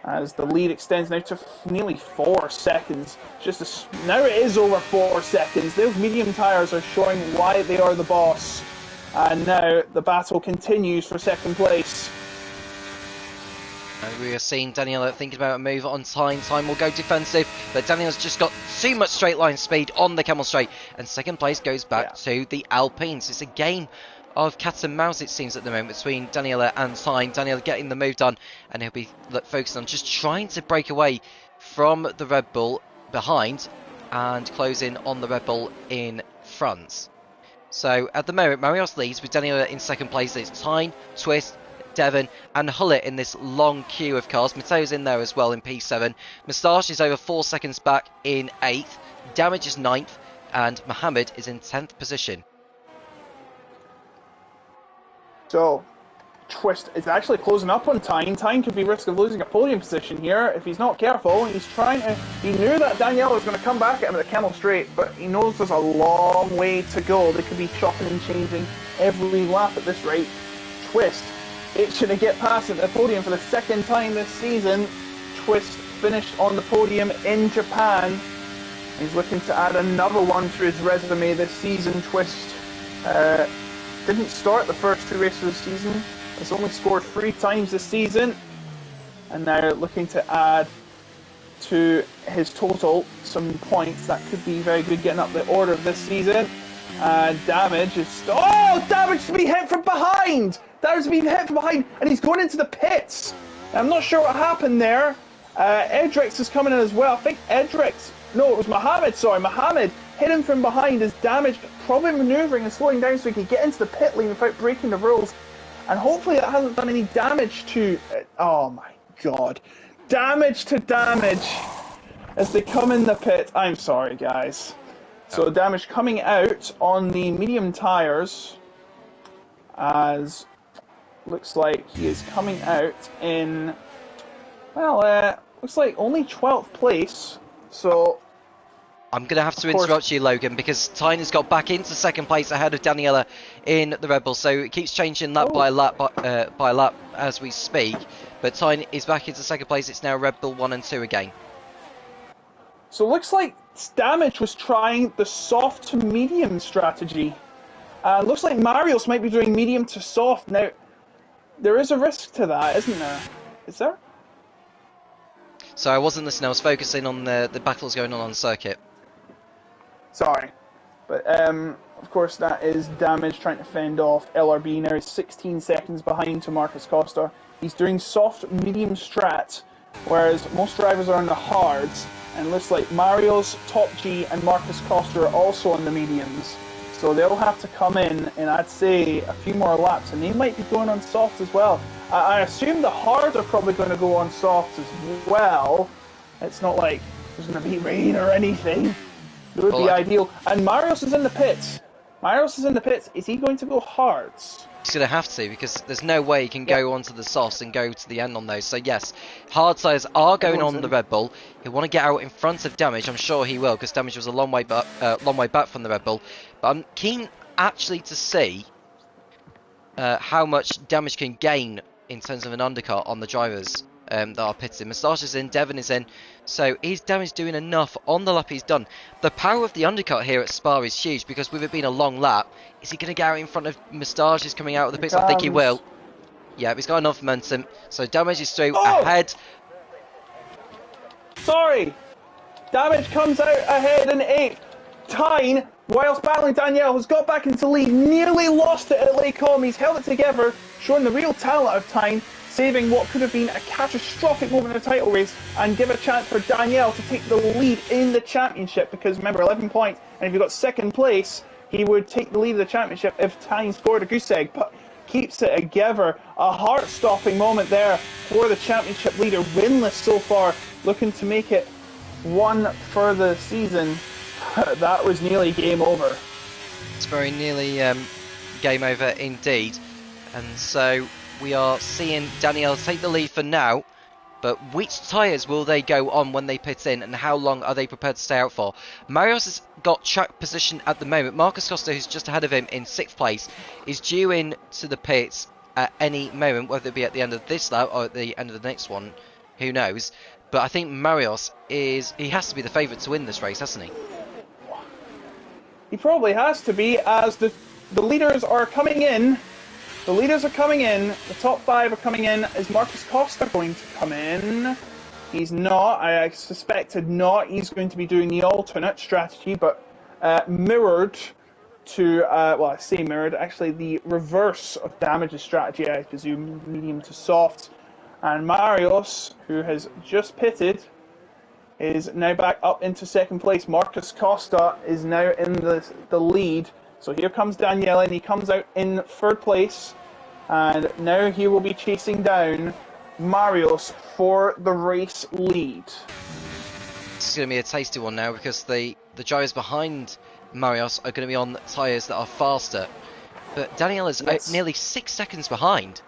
B: as the lead extends now to nearly 4 seconds. Now it is over 4 seconds. Those medium tyres are showing why they are the boss, and now the battle continues for second place.
A: And we are seeing Daniela thinking about a move on Time. Time will go defensive, but Daniela's just got too much straight line speed on the Camel Straight. And second place goes back to the Alpines. It's a game of cat and mouse, it seems, at the moment between Daniela and Time. Daniela getting the move done, and he'll be focused on just trying to break away from the Red Bull behind and close in on the Red Bull in front. So at the moment, Marios leads with Daniela in second place. It's Time, Twist, Devon and Hullett in this long queue of cars. Mateo's in there as well in P7. Moustache is over 4 seconds back in 8th. Damage is 9th. And Mohammed is in 10th position.
B: So, Twist is actually closing up on Tyne. Tyne could be risk of losing a podium position here if he's not careful. He knew that Daniela was going to come back at him at the Camel Straight, but he knows there's a long way to go. They could be chopping and changing every lap at this rate. Twist itching to get past at the podium for the second time this season. Twist finished on the podium in Japan. He's looking to add another one to his resume this season. Twist didn't start the first 2 races of the season. Has only scored 3 times this season. And now looking to add to his total some points. That could be very good getting up the order of this season. Damage is... Oh! Damage to be hit from behind! Damage to be hit from behind, and he's going into the pits. I'm not sure what happened there. Edrix is coming in as well. I think Edrix... No, it was Mohammed, sorry. Mohammed hit him from behind. His damage, probably manoeuvring and slowing down so he could get into the pit lane without breaking the rules. And hopefully that hasn't done any damage to... oh my god. Damage to damage as they come in the pit. I'm sorry, guys. So damage coming out on the medium tyres, as looks like he is coming out in, well, looks like only 12th place. So
A: I'm going to have to interrupt you, Logan, because Tyne has got back into second place ahead of Daniela in the Red Bull. So it keeps changing lap by lap by lap as we speak. But Tyne is back into second place. It's now Red Bull 1 and 2 again.
B: So it looks like Damage was trying the soft to medium strategy. Looks like Marios might be doing medium to soft. Now, there is a risk to that, isn't there? Is there?
A: So I wasn't listening. I was focusing on the battles going on the circuit.
B: Sorry. But, of course, that is Damage trying to fend off LRB. Now he's 16 seconds behind to Marcus Costa. He's doing soft, medium strat, whereas most drivers are on the hards. And it looks like Mario's Top G and Marcus Costa are also on the mediums. So they'll have to come in, and I'd say a few more laps, and they might be going on soft as well. I assume the hards are probably going to go on soft as well. It's not like there's going to be rain or anything. It would be ideal. And Marius is in the pits. Marius is in the pits. Is he going to go hards?
A: He's going to have to, because there's no way he can go onto the softs and go to the end on those. So yes, hard tires are going on the Red Bull. He'll want to get out in front of Damage. I'm sure he will, because Damage was a long way back from the Red Bull. But I'm keen actually to see how much Damage can gain in terms of an undercut on the drivers that are pitted. Moustache is in, Devon is in. So is Damage doing enough on the lap he's done? The power of the undercut here at Spa is huge, because with it being a long lap, is he going to get out in front of Moustache? Is coming out of the pits? I think he will. Yeah, he's got enough momentum. So Damage is through ahead.
B: Sorry! Damage comes out ahead in 8th. Tyne, whilst battling Danielle, has got back into lead, nearly lost it at Lake Com. He's held it together, showing the real talent of Tyne, saving what could have been a catastrophic moment in the title race and give a chance for Danielle to take the lead in the championship, because remember, 11 points, and if he got 2nd place, he would take the lead of the championship if Tyne scored a goose egg, but keeps it together. A heart-stopping moment there for the championship leader, winless so far, looking to make it one for the season. That was nearly game over.
A: It's very nearly game over indeed, and so we are seeing Danielle take the lead for now, but which tyres will they go on when they pit in, and how long are they prepared to stay out for? Marios has got track position at the moment. Marcus Costa, who's just ahead of him in 6th place, is due in to the pits at any moment, whether it be at the end of this lap or at the end of the next one, who knows. But I think Marios he has to be the favourite to win this race, hasn't he?
B: He probably has to be, as the leaders are coming in. The leaders are coming in, the top 5 are coming in. Is Marcus Costa going to come in? He's not, I suspected not. He's going to be doing the alternate strategy, but mirrored to, well, I say mirrored, actually the reverse of Damage's strategy, I presume, medium to soft. And Marios, who has just pitted, is now back up into 2nd place. Marcus Costa is now in the lead. So here comes Danielle, and he comes out in 3rd place, and now he will be chasing down Marios for the race lead.
A: This is going to be a tasty one now, because the drivers behind Marios are going to be on tyres that are faster. But Danielle is nearly 6 seconds behind.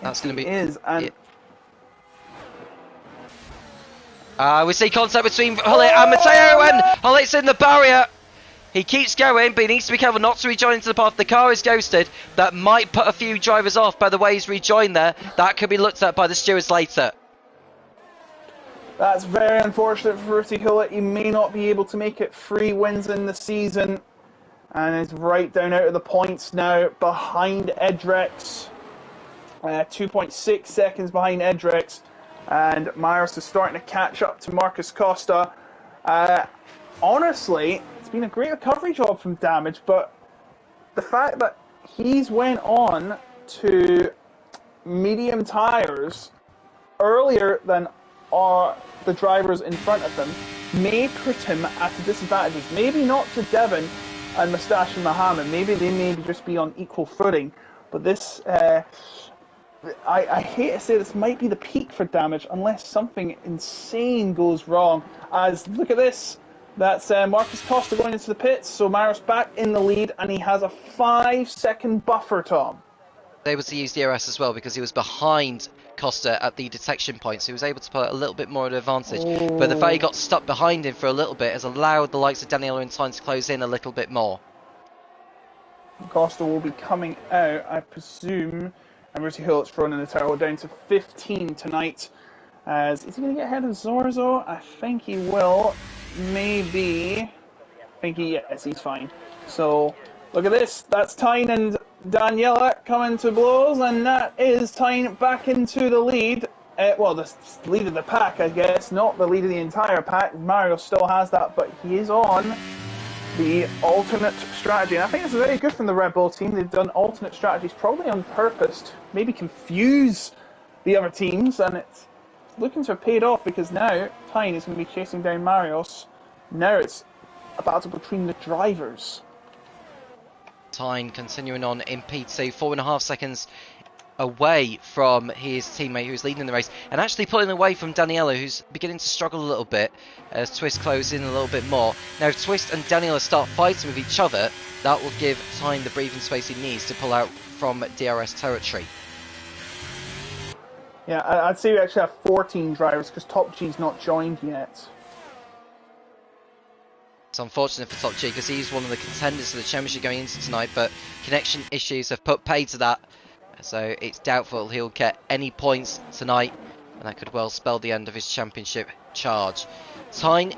A: That's going to be... We see contact between Hullet and Matteo, and Hullet's in the barrier. He keeps going, but he needs to be careful not to rejoin into the path. The car is ghosted. That might put a few drivers off by the way he's rejoined there. That could be looked at by the stewards later.
B: That's very unfortunate for Ruti Hullet. He may not be able to make it 3 wins in the season, and is right down out of the points now, behind Edrex. 2.6 seconds behind Edrex. And Myers is starting to catch up to Marcus Costa. Honestly, it's been a great recovery job from Damage, but the fact that he's went on to medium tyres earlier than the drivers in front of him may put him at a disadvantage. Maybe not to Devon and Moustache and Mohammed. Maybe they may just be on equal footing. But this... I hate to say this might be the peak for Damage unless something insane goes wrong. As, look at this, that's Marcus Costa going into the pits, so Marius back in the lead, and he has a 5-second buffer, Tom.
A: Able to use DRS as well, because he was behind Costa at the detection point, so he was able to put a little bit more of an advantage. But the fact he got stuck behind him for a little bit has allowed the likes of Daniela and Tyne to close in a little bit more.
B: Costa will be coming out, I presume. And Ruti Hullet's thrown in the tower down to 15 tonight. Is he going to get ahead of Zorzo? I think he will. Maybe. Yes, he's fine. So, look at this. That's Tyne and Daniela coming to blows, and that is tying back into the lead. Well, the lead of the pack, I guess, not the lead of the entire pack. Mario still has that, but he is on the alternate strategy. And I think it's very good from the Red Bull team. They've done alternate strategies, probably on purpose, to maybe confuse the other teams, and it's looking to have paid off because now Tyne is going to be chasing down Marios. Now it's a battle between the drivers.
A: Tyne continuing on in P2, 4.5 seconds away from his teammate who's leading the race, and actually pulling away from Daniela, who's beginning to struggle a little bit as Twist closes in a little bit more. Now if Twist and Daniela start fighting with each other, that will give Tyne the breathing space he needs to pull out from DRS territory.
B: Yeah, I'd say we actually have 14 drivers because Top G's not joined yet.
A: It's unfortunate for Top G because he's one of the contenders for the championship going into tonight, but connection issues have put paid to that. So it's doubtful he'll get any points tonight, and that could well spell the end of his championship charge. Tyne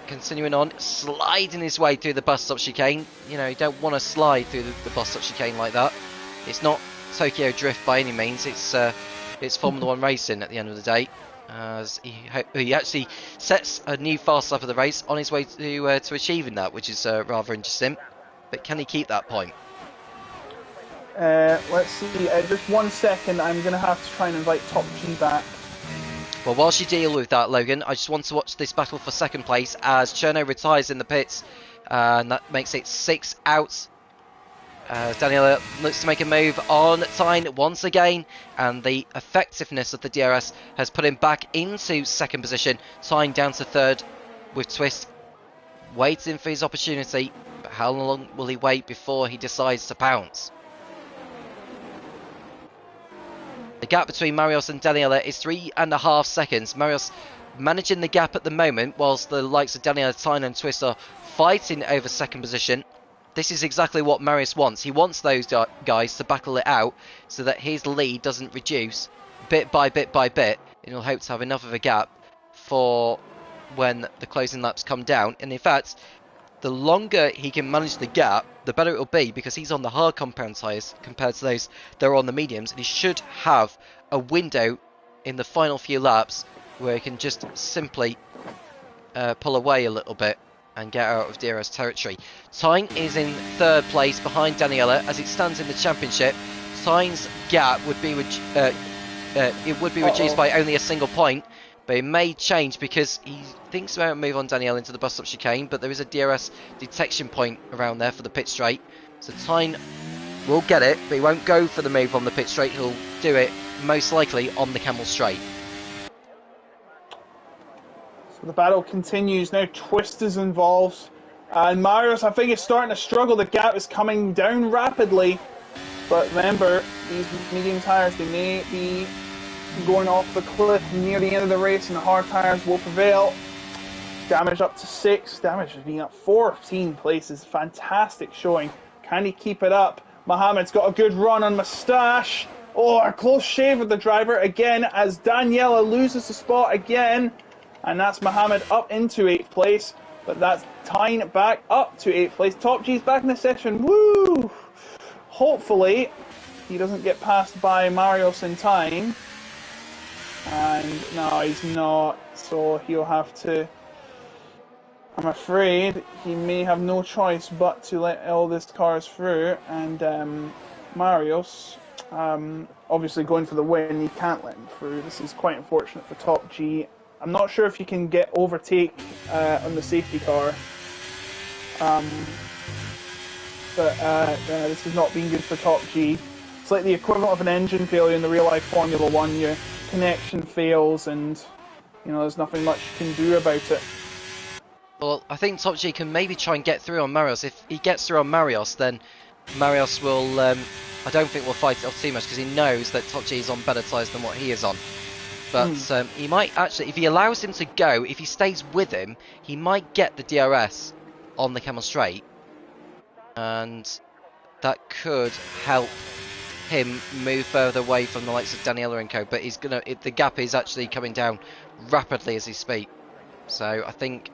A: continuing on, sliding his way through the bus stop chicane. You know, you don't want to slide through the bus stop chicane like that. It's not Tokyo Drift by any means. It's Formula 1 racing at the end of the day. As he actually sets a new fast lap of the race on his way to achieving that, which is rather interesting. But can he keep that point?
B: Let's see, just 1 second, I'm going to have to try and invite Top G back.
A: Well, whilst you deal with that, Logan, I just want to watch this battle for second place as Cherno retires in the pits, and that makes it 6 out. Daniela looks to make a move on Tyne once again, and the effectiveness of the DRS has put him back into second position. Tyne down to third with Twist waiting for his opportunity, but how long will he wait before he decides to pounce? The gap between Marios and Daniela is 3.5 seconds. Marios managing the gap at the moment, whilst the likes of Daniela, Tyne and Twist are fighting over second position. This is exactly what Marius wants. He wants those guys to battle it out so that his lead doesn't reduce bit by bit by bit, and he'll hope to have enough of a gap for when the closing laps come down. And in fact, the longer he can manage the gap, the better it'll be, because he's on the hard compound tyres compared to those that are on the mediums, and he should have a window in the final few laps where he can just simply pull away a little bit and get out of DRS territory. Tyne is in third place behind Daniela. As it stands in the championship, Tyne's gap would be reduced by only a single point, but it may change because he thinks about a move on Daniela into the bus stop chicane, but there is a DRS detection point around there for the pit straight, so Tyne will get it, but he won't go for the move on the pit straight. He'll do it most likely on the camel straight.
B: The battle continues now. Twist is involved, and Marius, I think, is starting to struggle. The gap is coming down rapidly, but remember, these medium tyres, they may be going off the cliff near the end of the race, and the hard tyres will prevail. Damage up to 6. Damage is being up 14 places. Fantastic showing. Can he keep it up? Mohamed's got a good run on Moustache. Oh, a close shave with the driver again as Daniela loses the spot again. And that's Mohamed up into 8th place. But that's Tyne back up to 8th place. Top G's back in the session. Woo! Hopefully, he doesn't get passed by Marios in time. And no, he's not. So he'll have to... I'm afraid he may have no choice but to let all these cars through. And Marios, obviously going for the win, he can't let him through. This is quite unfortunate for Top G. I'm not sure if you can get overtake on the safety car, but this has not been good for Top G. It's like the equivalent of an engine failure in the real life Formula 1. Your connection fails and there's nothing much you can do about it.
A: Well, I think Top G can maybe try and get through on Marios. If he gets through on Marios, then Marios will, I don't think will fight it off too much because he knows that Top G is on better tyres than what he is on. But he might actually, if he allows him to go, if he stays with him, he might get the DRS on the camel straight. And that could help him move further away from the likes of Daniela and co. But the gap is actually coming down rapidly as he speaks. So I think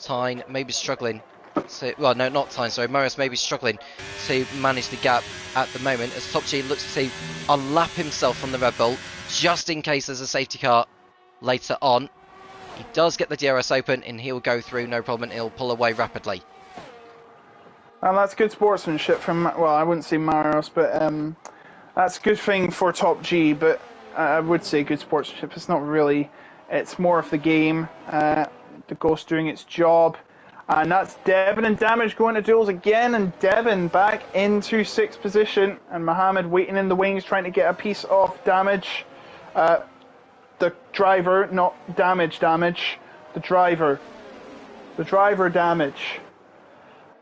A: Tyne may be struggling to, well, no, not Tyne, sorry, Marius may be struggling to manage the gap at the moment as Top G looks to unlap himself from the Red Bull just in case there's a safety car later on. He does get the DRS open and he'll go through, no problem, and he'll pull away rapidly.
B: And that's good sportsmanship from, well, I wouldn't say Marius, but that's a good thing for Top G, but I would say good sportsmanship. It's not really, it's more of the game. The Ghost doing its job. And that's Devon and Damage going to duels again, and Devon back into 6th position, and Mohammed waiting in the wings trying to get a piece of Damage. The driver, not Damage, the driver. The driver Damage.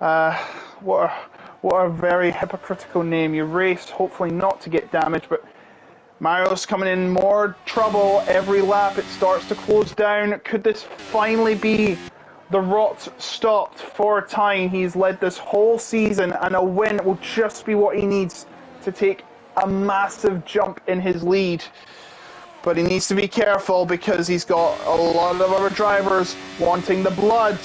B: What a very hypocritical name. You race hopefully not to get damaged, but Mario's coming in more trouble every lap. It starts to close down. Could this finally be the rot stopped for Tyne? He's led this whole season, and a win will just be what he needs to take a massive jump in his lead. But he needs to be careful because he's got a lot of other drivers wanting the blood.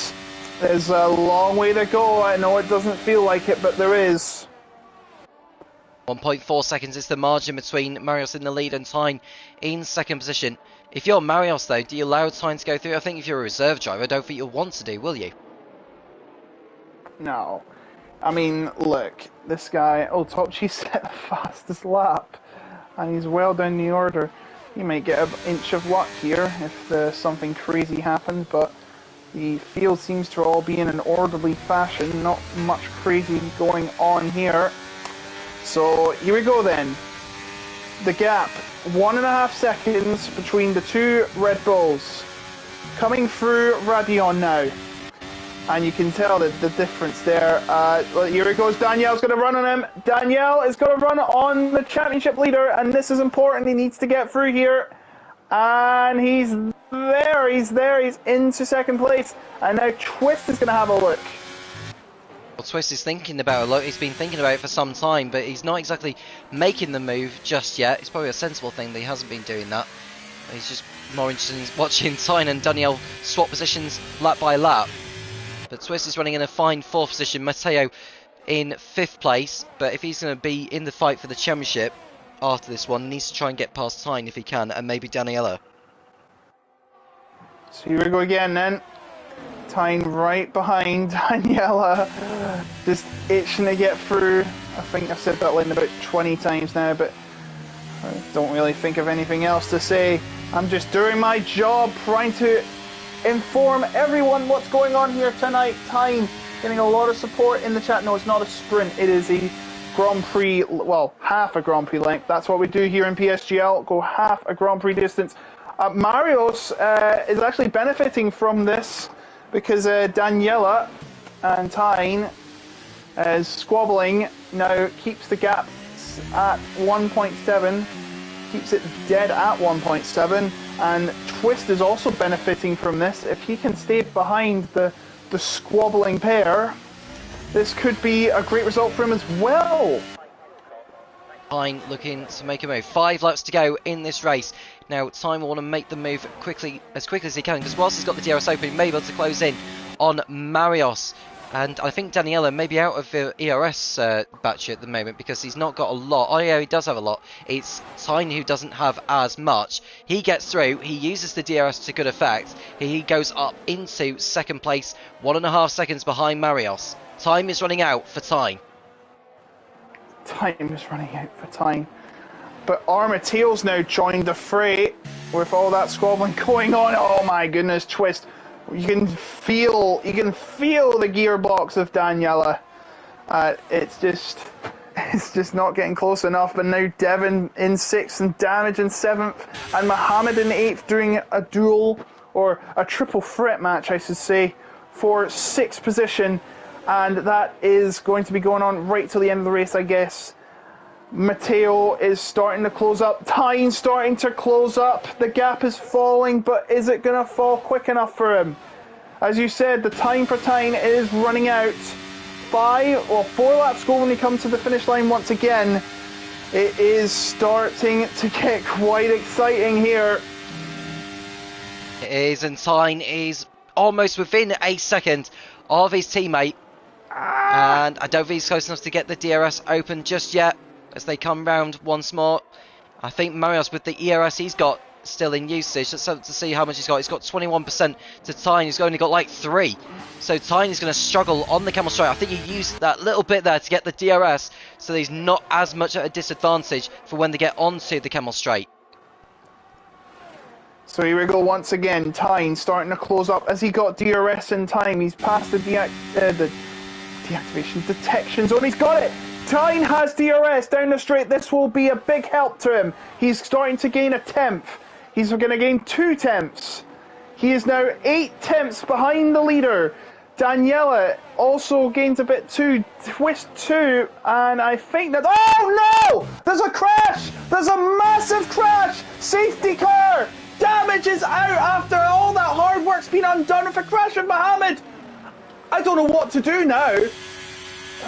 B: There's a long way to go. I know it doesn't feel like it, but there is.
A: 1.4 seconds is the margin between Marius in the lead and Tyne in 2nd position. If you're Marius, though, do you allow Tyne to go through? I think if you're a reserve driver, I don't think you'll want to do, will you?
B: No. I mean, look, this guy, Top G set the fastest lap, and he's well down the order. He might get an inch of luck here if something crazy happens, but the field seems to all be in an orderly fashion, not much crazy going on here. So here we go then. The gap, 1.5 seconds between the two Red Bulls. Coming through Radion now. And you can tell the difference there. Here it goes, Danielle's going to run on him. Danielle is going to run on the championship leader, and this is important. He needs to get through here. And he's there, he's into 2nd place. And now Twist is going to have a look.
A: Well, Twist is thinking about it a lot. He's been thinking about it for some time, but he's not exactly making the move just yet. It's probably a sensible thing that he hasn't been doing that. He's just more interested in watching Tyne and Danielle swap positions lap by lap. But Twist is running in a fine 4th position. Matteo in 5th place. But if he's going to be in the fight for the championship after this one, he needs to try and get past Tyne if he can, and maybe Daniela.
B: So here we go again then. Tyne right behind Daniela. Just itching to get through. I think I've said that line about 20 times now, but I don't really think of anything else to say. I'm just doing my job, trying to inform everyone what's going on here tonight. Tyne getting a lot of support in the chat. No, it's not a sprint. It is a Grand Prix, well, half a Grand Prix length. That's what we do here in PSGL. Go half a Grand Prix distance. Marius is actually benefiting from this because Daniela and Tyne is squabbling. Now keeps the gap at 1.7. Keeps it dead at 1.7, and Twist is also benefiting from this. If he can stay behind the squabbling pair, this could be a great result for him as well.
A: Tyne looking to make a move. 5 laps to go in this race. Now Tyne will want to make the move as quickly as he can, because whilst he's got the DRS open, he may be able to close in on Marius. And I think Daniela may be out of the ERS battery at the moment because he's not got a lot. Oh yeah, he does have a lot. It's Tyne who doesn't have as much. He gets through. He uses the DRS to good effect. He goes up into 2nd place, 1.5 seconds behind Marius. Time is running out for Tyne.
B: Time is running out for Tyne. But Armatail's now joined the fray with all that squabbling going on. Oh my goodness, Twist. You can feel the gearbox of Daniela. It's just not getting close enough. But now Devon in 6th and Damage in 7th, and Mohammed in 8th doing a duel or a triple threat match, I should say, for 6th position, and that is going to be going on right till the end of the race, I guess. Matteo is starting to close up. Tyne's starting to close up. The gap is falling, but is it going to fall quick enough for him? As you said, the time for Tyne is running out. 4 laps go when we come to the finish line once again. It is starting to get quite exciting here.
A: It is, and Tyne is almost within a second of his teammate. And I don't think he's close enough to get the DRS open just yet as they come round once more. I think Marios, with the ERS he's got still in usage, let's have to see how much he's got. He's got 21% to Tyne, who's only got like 3. So Tyne is going to struggle on the Camel Straight. I think he used that little bit there to get the DRS, so he's not as much at a disadvantage for when they get onto the Camel Straight.
B: So here we go once again. Tyne starting to close up as he got DRS in time. He's past the deactivation detection zone. He's got it. Tyne has DRS down the straight. This will be a big help to him. He's starting to gain a tenth. He's going to gain 2 tenths. He is now 8 tenths behind the leader. Daniela also gains a bit too. Twist 2, and I think that... Oh no! There's a crash! There's a massive crash! Safety car! Damage is out after all that hard work's been undone with a crash of Mohammed. I don't know what to do now.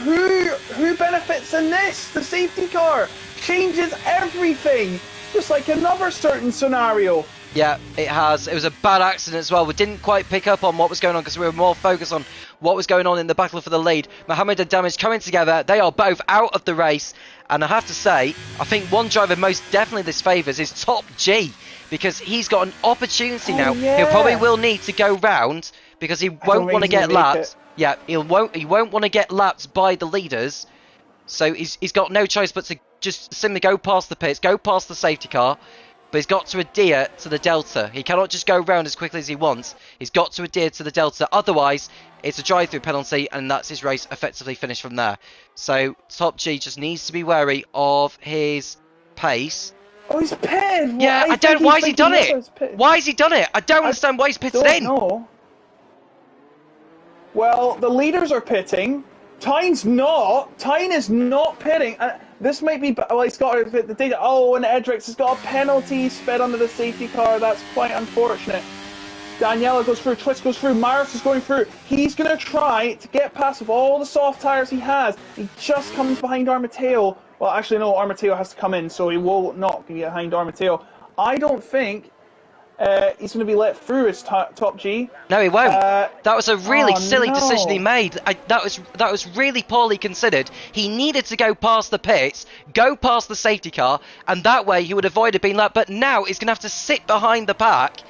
B: Who benefits in this? The safety car changes everything. Just like another certain scenario.
A: Yeah, it has. It was a bad accident as well. We didn't quite pick up on what was going on because we were more focused on what was going on in the battle for the lead. Mohammed and Damage coming together. They are both out of the race. And I have to say, I think one driver most definitely this favours is Top G. Because he's got an opportunity now.
B: Yeah.
A: He probably will need to go round because he won't want to get lapped. Yeah, he won't want to get lapped by the leaders. So he's got no choice but to just simply go past the pits, go past the safety car. But he's got to adhere to the delta. He cannot just go round as quickly as he wants. He's got to adhere to the delta. Otherwise, it's a drive-through penalty, and that's his race effectively finished from there. So Top G just needs to be wary of his pace.
B: Oh, he's pitted.
A: Yeah, I don't. Why has he done it? Why has he done it? I don't understand why he's pitted in.
B: No. Well, the leaders are pitting. Tyne's not. Tyne is not pitting. This might be. Well, he's got the data. Oh, and Edrix has got a penalty. Sped under the safety car. That's quite unfortunate. Daniela goes through. Twist goes through. Maris is going through. He's going to try to get past with all the soft tires he has. He just comes behind Armateo. Well, actually, no. Armateo has to come in, so he will not be behind Armateo. I don't think he's going to be let through as Top G.
A: No, he won't. That was a really silly decision he made. That was really poorly considered. He needed to go past the pits, go past the safety car, and that way he would avoid being lapped. But now he's going to have to sit behind the pack.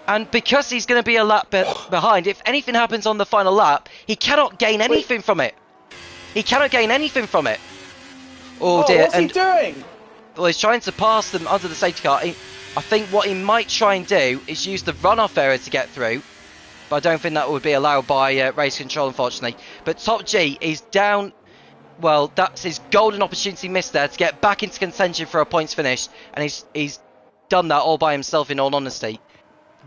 A: And because he's going to be a lap behind, if anything happens on the final lap, he cannot gain anything from it. He cannot gain anything from it. Oh dear.
B: What's he doing?
A: Well, he's trying to pass them under the safety car. I think what he might try and do is use the runoff area to get through. But I don't think that would be allowed by race control, unfortunately. But Top G is down. Well, that's his golden opportunity missed there to get back into contention for a points finish. And he's done that all by himself, in all honesty.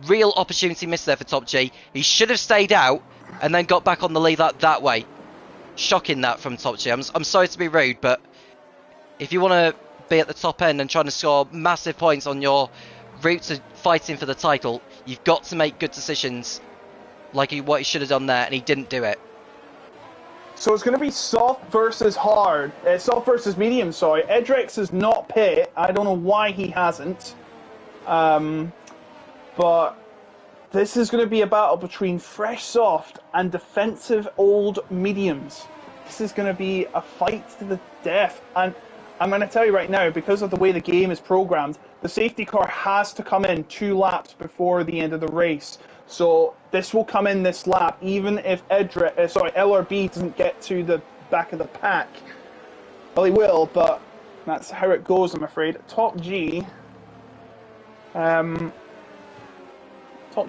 A: Real opportunity missed there for Top G. He should have stayed out and then got back on the lead lap that way. Shocking that from Top G. I'm sorry to be rude, but if you want to be at the top end and trying to score massive points on your route to fighting for the title, you've got to make good decisions like what he should have done there, and he didn't do it.
B: So it's going to be soft versus hard. Soft versus medium, sorry. Edrix is not pit. I don't know why he hasn't. But this is going to be a battle between fresh soft and defensive old mediums. This is going to be a fight to the death. And I'm going to tell you right now, because of the way the game is programmed, the safety car has to come in 2 laps before the end of the race. So this will come in this lap, even if LRB doesn't get to the back of the pack. Well, he will, but that's how it goes, I'm afraid. Top G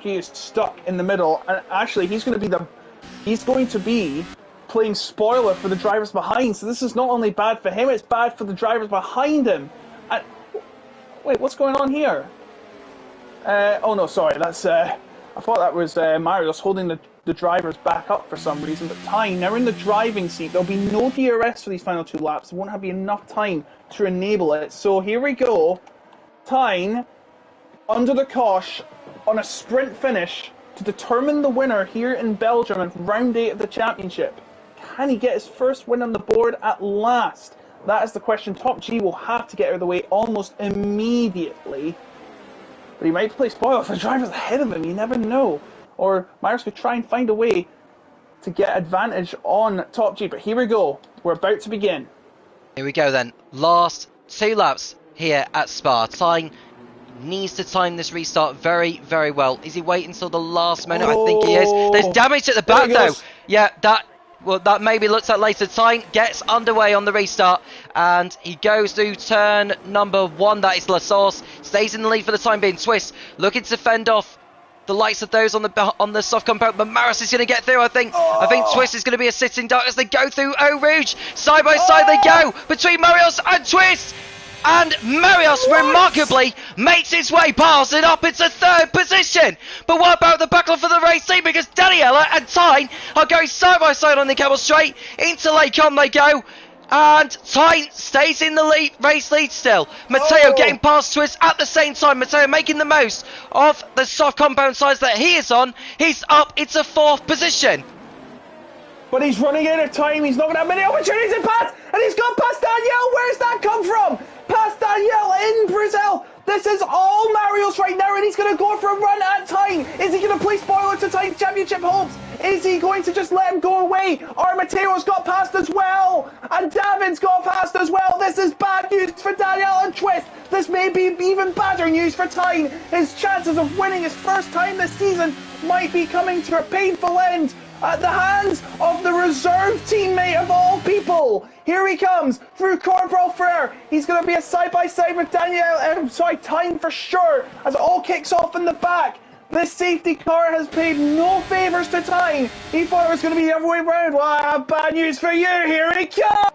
B: is stuck in the middle, and actually he's going to be playing spoiler for the drivers behind. So this is not only bad for him, it's bad for the drivers behind him. And wait, what's going on here? Oh no, sorry, that's I thought that was Marius holding the drivers back up for some reason. But Tyne, now in the driving seat, there'll be no DRS for these final 2 laps. There won't be enough time to enable it. So here we go. Tyne under the cosh on a sprint finish to determine the winner here in Belgium in round 8 of the championship. Can he get his first win on the board at last? That is the question. Top G will have to get out of the way almost immediately. But he might play spoiler for drivers ahead of him, you never know. or Marius could try and find a way to get advantage on Top G. But here we go. We're about to begin.
A: Here we go then. Last 2 laps here at Spa. Tyne needs to time this restart very, very well. Is he waiting until the last minute? I think he is. There's damage at the back though. Yeah, that maybe looks at later. Tyne gets underway on the restart and he goes to turn number 1. That is La Source. Stays in the lead for the time being. Twist looking to fend off the likes of those on the soft compound, but Marius is going to get through, I think. I think Twist is going to be a sitting duck as they go through Eau Rouge. Side by side they go between Marius and Twist. And Marius remarkably makes his way past and up into 3rd position. But what about the battle for the race lead? Because Daniela and Tyne are going side by side on the Camel Straight. Into Lake On they go. And Tyne stays in the race lead still. Matteo getting past Twist at the same time. Matteo making the most of the soft compound sides that he is on. He's up into 4th position.
B: But he's running out of time. He's not going to have many opportunities to pass. And he's gone past Danielle. Where's that come from? Past Danielle in Brazil. This is all Marius right now, and he's going to go for a run at Tyne. Is he going to play spoiler to Tyne's championship hopes? Is he going to just let him go away? Armateo's got past as well, and David's got past as well. This is bad news for Danielle and Twist. This may be even badder news for Tyne. His chances of winning his first time this season might be coming to a painful end at the hands of the reserve teammate of all people. Here he comes through Corporal Frere. He's going to be a side-by-side with Tyne for sure, as it all kicks off in the back. This safety car has paid no favours to Tyne. He thought it was going to be the other way around. Wow, bad news for you. Here he comes.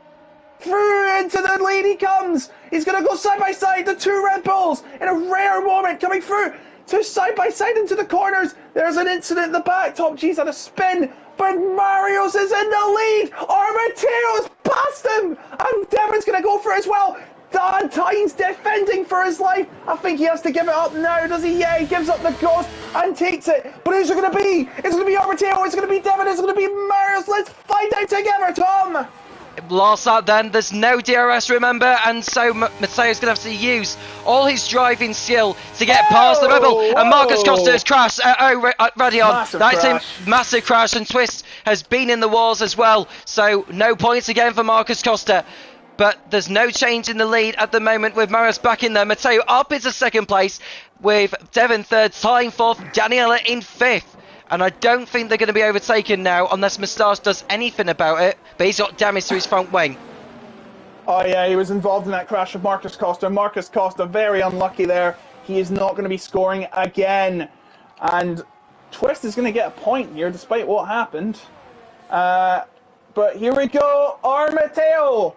B: Through into the lead he comes. He's going to go side-by-side, the 2 Red Bulls, in a rare moment coming through. 2 side-by-side into the corners. There's an incident in the back. Top G's had a spin, but Marius is in the lead. Armateo's past him, and Devon's going to go for it as well. Dan Tyne's defending for his life. I think he has to give it up now, does he? Yeah, he gives up the ghost and takes it. But who's it going to be? It's going to be Armateo. It's going to be Devon. It's going to be Marius. Let's find out together, Tom.
A: Last lap then, there's no DRS, remember, and so Matteo's going to have to use all his driving skill to get past the rebel, and Marcus Costa has crashed at Radion. Massive crash, and Twist has been in the walls as well, so no points again for Marcus Costa. But there's no change in the lead at the moment with Marius back in there. Matteo up into 2nd place with Devon 3rd, Tyne 4th, Daniela in 5th. And I don't think they're going to be overtaken now unless Moustache does anything about it. But he's got damage to his front wing.
B: Oh yeah, he was involved in that crash with Marcus Costa. Marcus Costa, very unlucky there. He is not going to be scoring again. And Twist is going to get a point here despite what happened. But here we go, Armateo.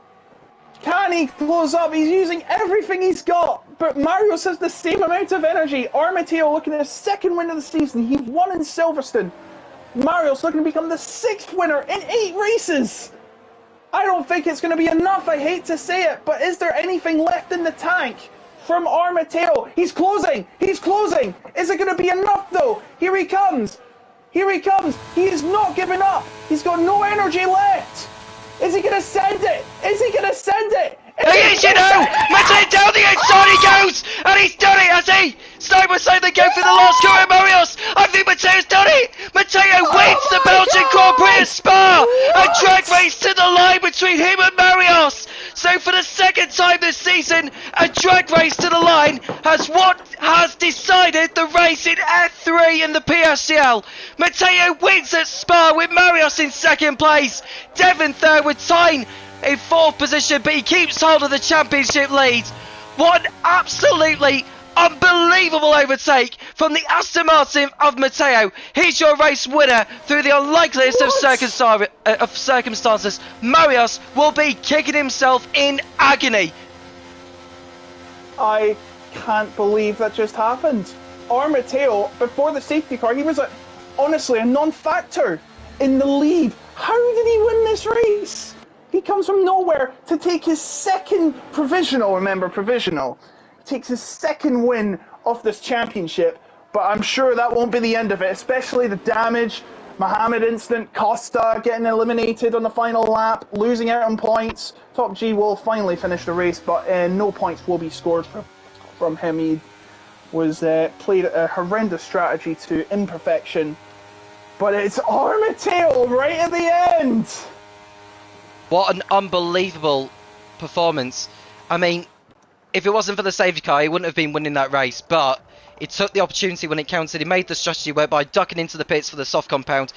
B: Can he close up? He's using everything he's got. But Marius has the same amount of energy. Armateo looking at his 2nd win of the season. He won in Silverstone. Marius looking to become the 6th winner in 8 races. I don't think it's going to be enough. I hate to say it. But is there anything left in the tank from Armateo? He's closing. He's closing. Is it going to be enough though? Here he comes. Here he comes. He is not giving up. He's got no energy left. Is he going to send it? Is he going to send it?
A: He is, you know! Matteo down the inside he goes! And he's done it, has he? Side by side they go for the last corner, Marius! I think Matteo's done it! Matteo wins the Belgian Grand Prix of Spa! A drag race to the line between him and Marius! So for the 2nd time this season, a drag race to the line has decided the race in F3 in the PSGL. Matteo wins at Spa with Marius in 2nd place. Devon 3rd with Tyne in 4th position, but he keeps hold of the championship lead. What an absolutely unbelievable overtake from the Aston Martin of Matteo. He's your race winner through the unlikeliest of circumstances. Marius will be kicking himself in agony.
B: I can't believe that just happened. Armateo, before the safety car, he was honestly a non-factor in the lead. How did he win this race? He comes from nowhere to take his 2nd provisional, remember, provisional. Takes his 2nd win of this championship, but I'm sure that won't be the end of it, especially the damage. Mohammed incident, Costa getting eliminated on the final lap, losing out on points. Top G will finally finish the race, but no points will be scored from him. He was played a horrendous strategy to imperfection But it's Armateo right at the end.
A: What an unbelievable performance. I mean, if it wasn't for the safety car, he wouldn't have been winning that race, but he took the opportunity when it counted. He made the strategy whereby ducking into the pits for the soft compound,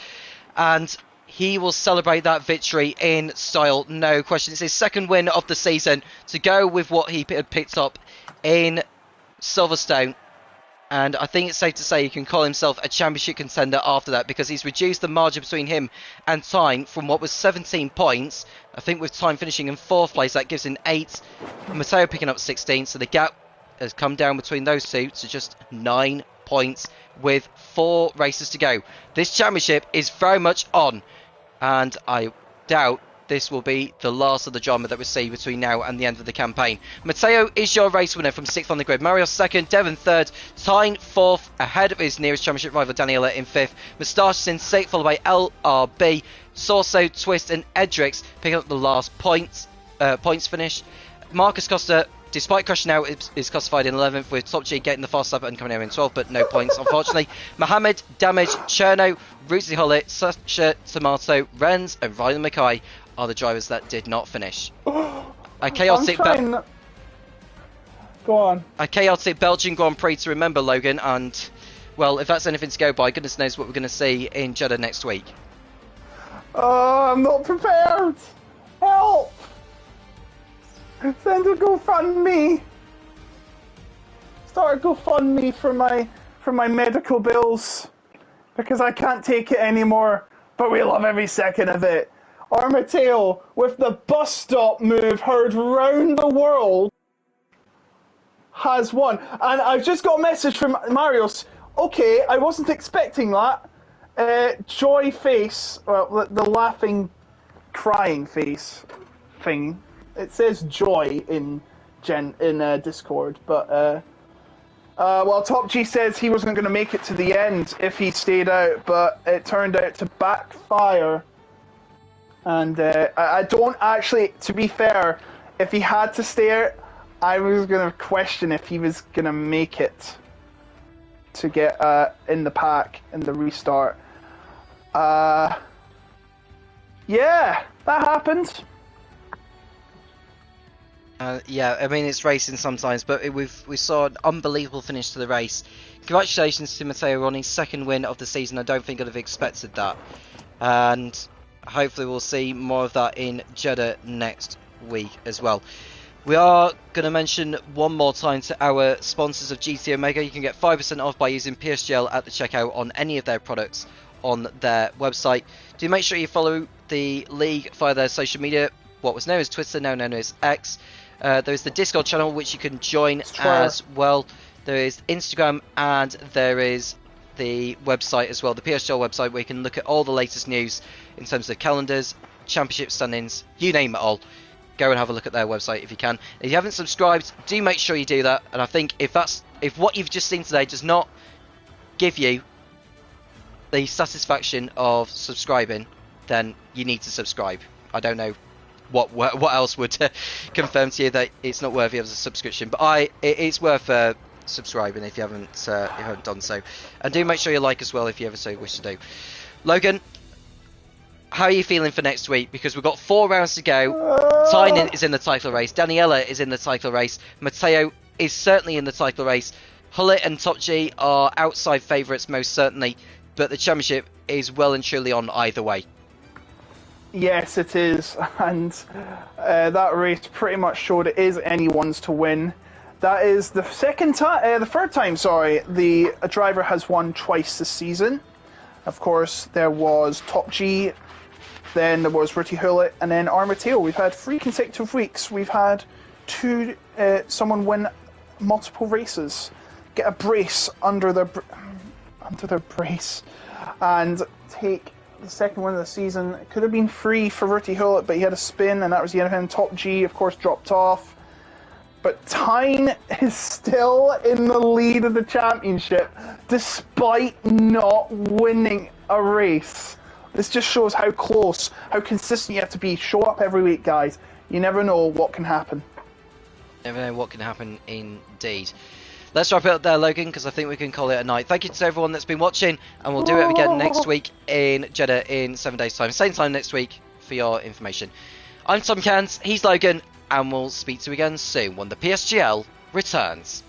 A: and he will celebrate that victory in style, no question. It's his second win of the season to go with what he had picked up in Silverstone. And I think it's safe to say he can call himself a championship contender after that, because he's reduced the margin between him and Tyne from what was 17 points. I think with Tyne finishing in 4th place, that gives him 8. Matteo picking up 16, so the gap has come down between those two to just 9 points with 4 races to go. This championship is very much on, and I doubt this will be the last of the drama that we see between now and the end of the campaign. Matteo is your race winner from 6th on the grid. Mario 2nd, Devon 3rd, Tyne 4th, ahead of his nearest championship rival Daniela in 5th. Moustache in 6th, followed by LRB, Sorso, Twist and Edrix picking up the last points finish. Marcus Costa, despite crashing out, is classified in 11th, with Top G getting the fast lap and coming out in 12th, but no points, unfortunately. Mohammed, Damage, Cherno, Ruzzi Hullet, Sasha, Tomato, Renz, and Ryan Mackay are the drivers that did not finish. A chaotic
B: Go on.
A: A chaotic Belgian Grand Prix to remember, Logan, and, well, if that's anything to go by, goodness knows what we're going to see in Jeddah next week.
B: Oh, I'm not prepared. Help! Send a GoFundMe. Start a GoFundMe for my medical bills, because I can't take it anymore. But we love every second of it. Armateo with the bus stop move heard round the world has won. And I've just got a message from Marius. Okay, I wasn't expecting that. Joy face, well, the laughing, crying face thing. It says joy in Discord, but well, Top G says he wasn't going to make it to the end if he stayed out, but it turned out to backfire. And I don't actually, to be fair, if he had to stay out, I was going to question if he was going to make it to get in the pack in the restart. Yeah, that happened.
A: Yeah, I mean, it's racing sometimes, but we saw an unbelievable finish to the race. Congratulations to Matteo on his 2nd win of the season. I don't think I'd have expected that. And hopefully we'll see more of that in Jeddah next week as well. We are going to mention one more time to our sponsors of GT Omega. You can get 5% off by using PSGL at the checkout on any of their products on their website. Do make sure you follow the league via their social media, what was known as Twitter, now known as X. There's the Discord channel, which you can join as well. There is Instagram, and there is the website as well, the PSGL website, where you can look at all the latest news in terms of calendars, championship standings, you name it all. Go and have a look at their website if you can. If you haven't subscribed, do make sure you do that. And I think if what you've just seen today does not give you the satisfaction of subscribing, then you need to subscribe. I don't know what else would confirm to you that it's not worthy of a subscription, but it's worth subscribing if you haven't done so, and do make sure you like as well if you ever so wish to do. Logan, how are you feeling for next week? Because we've got 4 rounds to go. Tyne is in the title race, Daniela is in the title race, Matteo is certainly in the title race, Hullet and Top G are outside favourites most certainly, but the championship is well and truly on either way.
B: Yes, it is, and that race pretty much showed it is anyone's to win. That is the third time, the driver has won twice this season. Of course, there was Top G, then there was Ruti Hullet, and then Armateo. We've had 3 consecutive weeks. We've had someone win multiple races, get a brace under their brace, and take the second win of the season. It could have been free for Ruti Hullet, but he had a spin, and that was the end of him. Top G, of course, dropped off. But Tyne is still in the lead of the championship, despite not winning a race. This just shows how close, how consistent you have to be. Show up every week, guys. You never know what can happen.
A: Never know what can happen, indeed. let's wrap it up there, Logan, because I think we can call it a night. Thank you to everyone that's been watching, and we'll do it again next week in Jeddah in 7 days' time. Same time next week for your information. I'm Tom Cairns, he's Logan, and we'll speak to you again soon when the PSGL returns.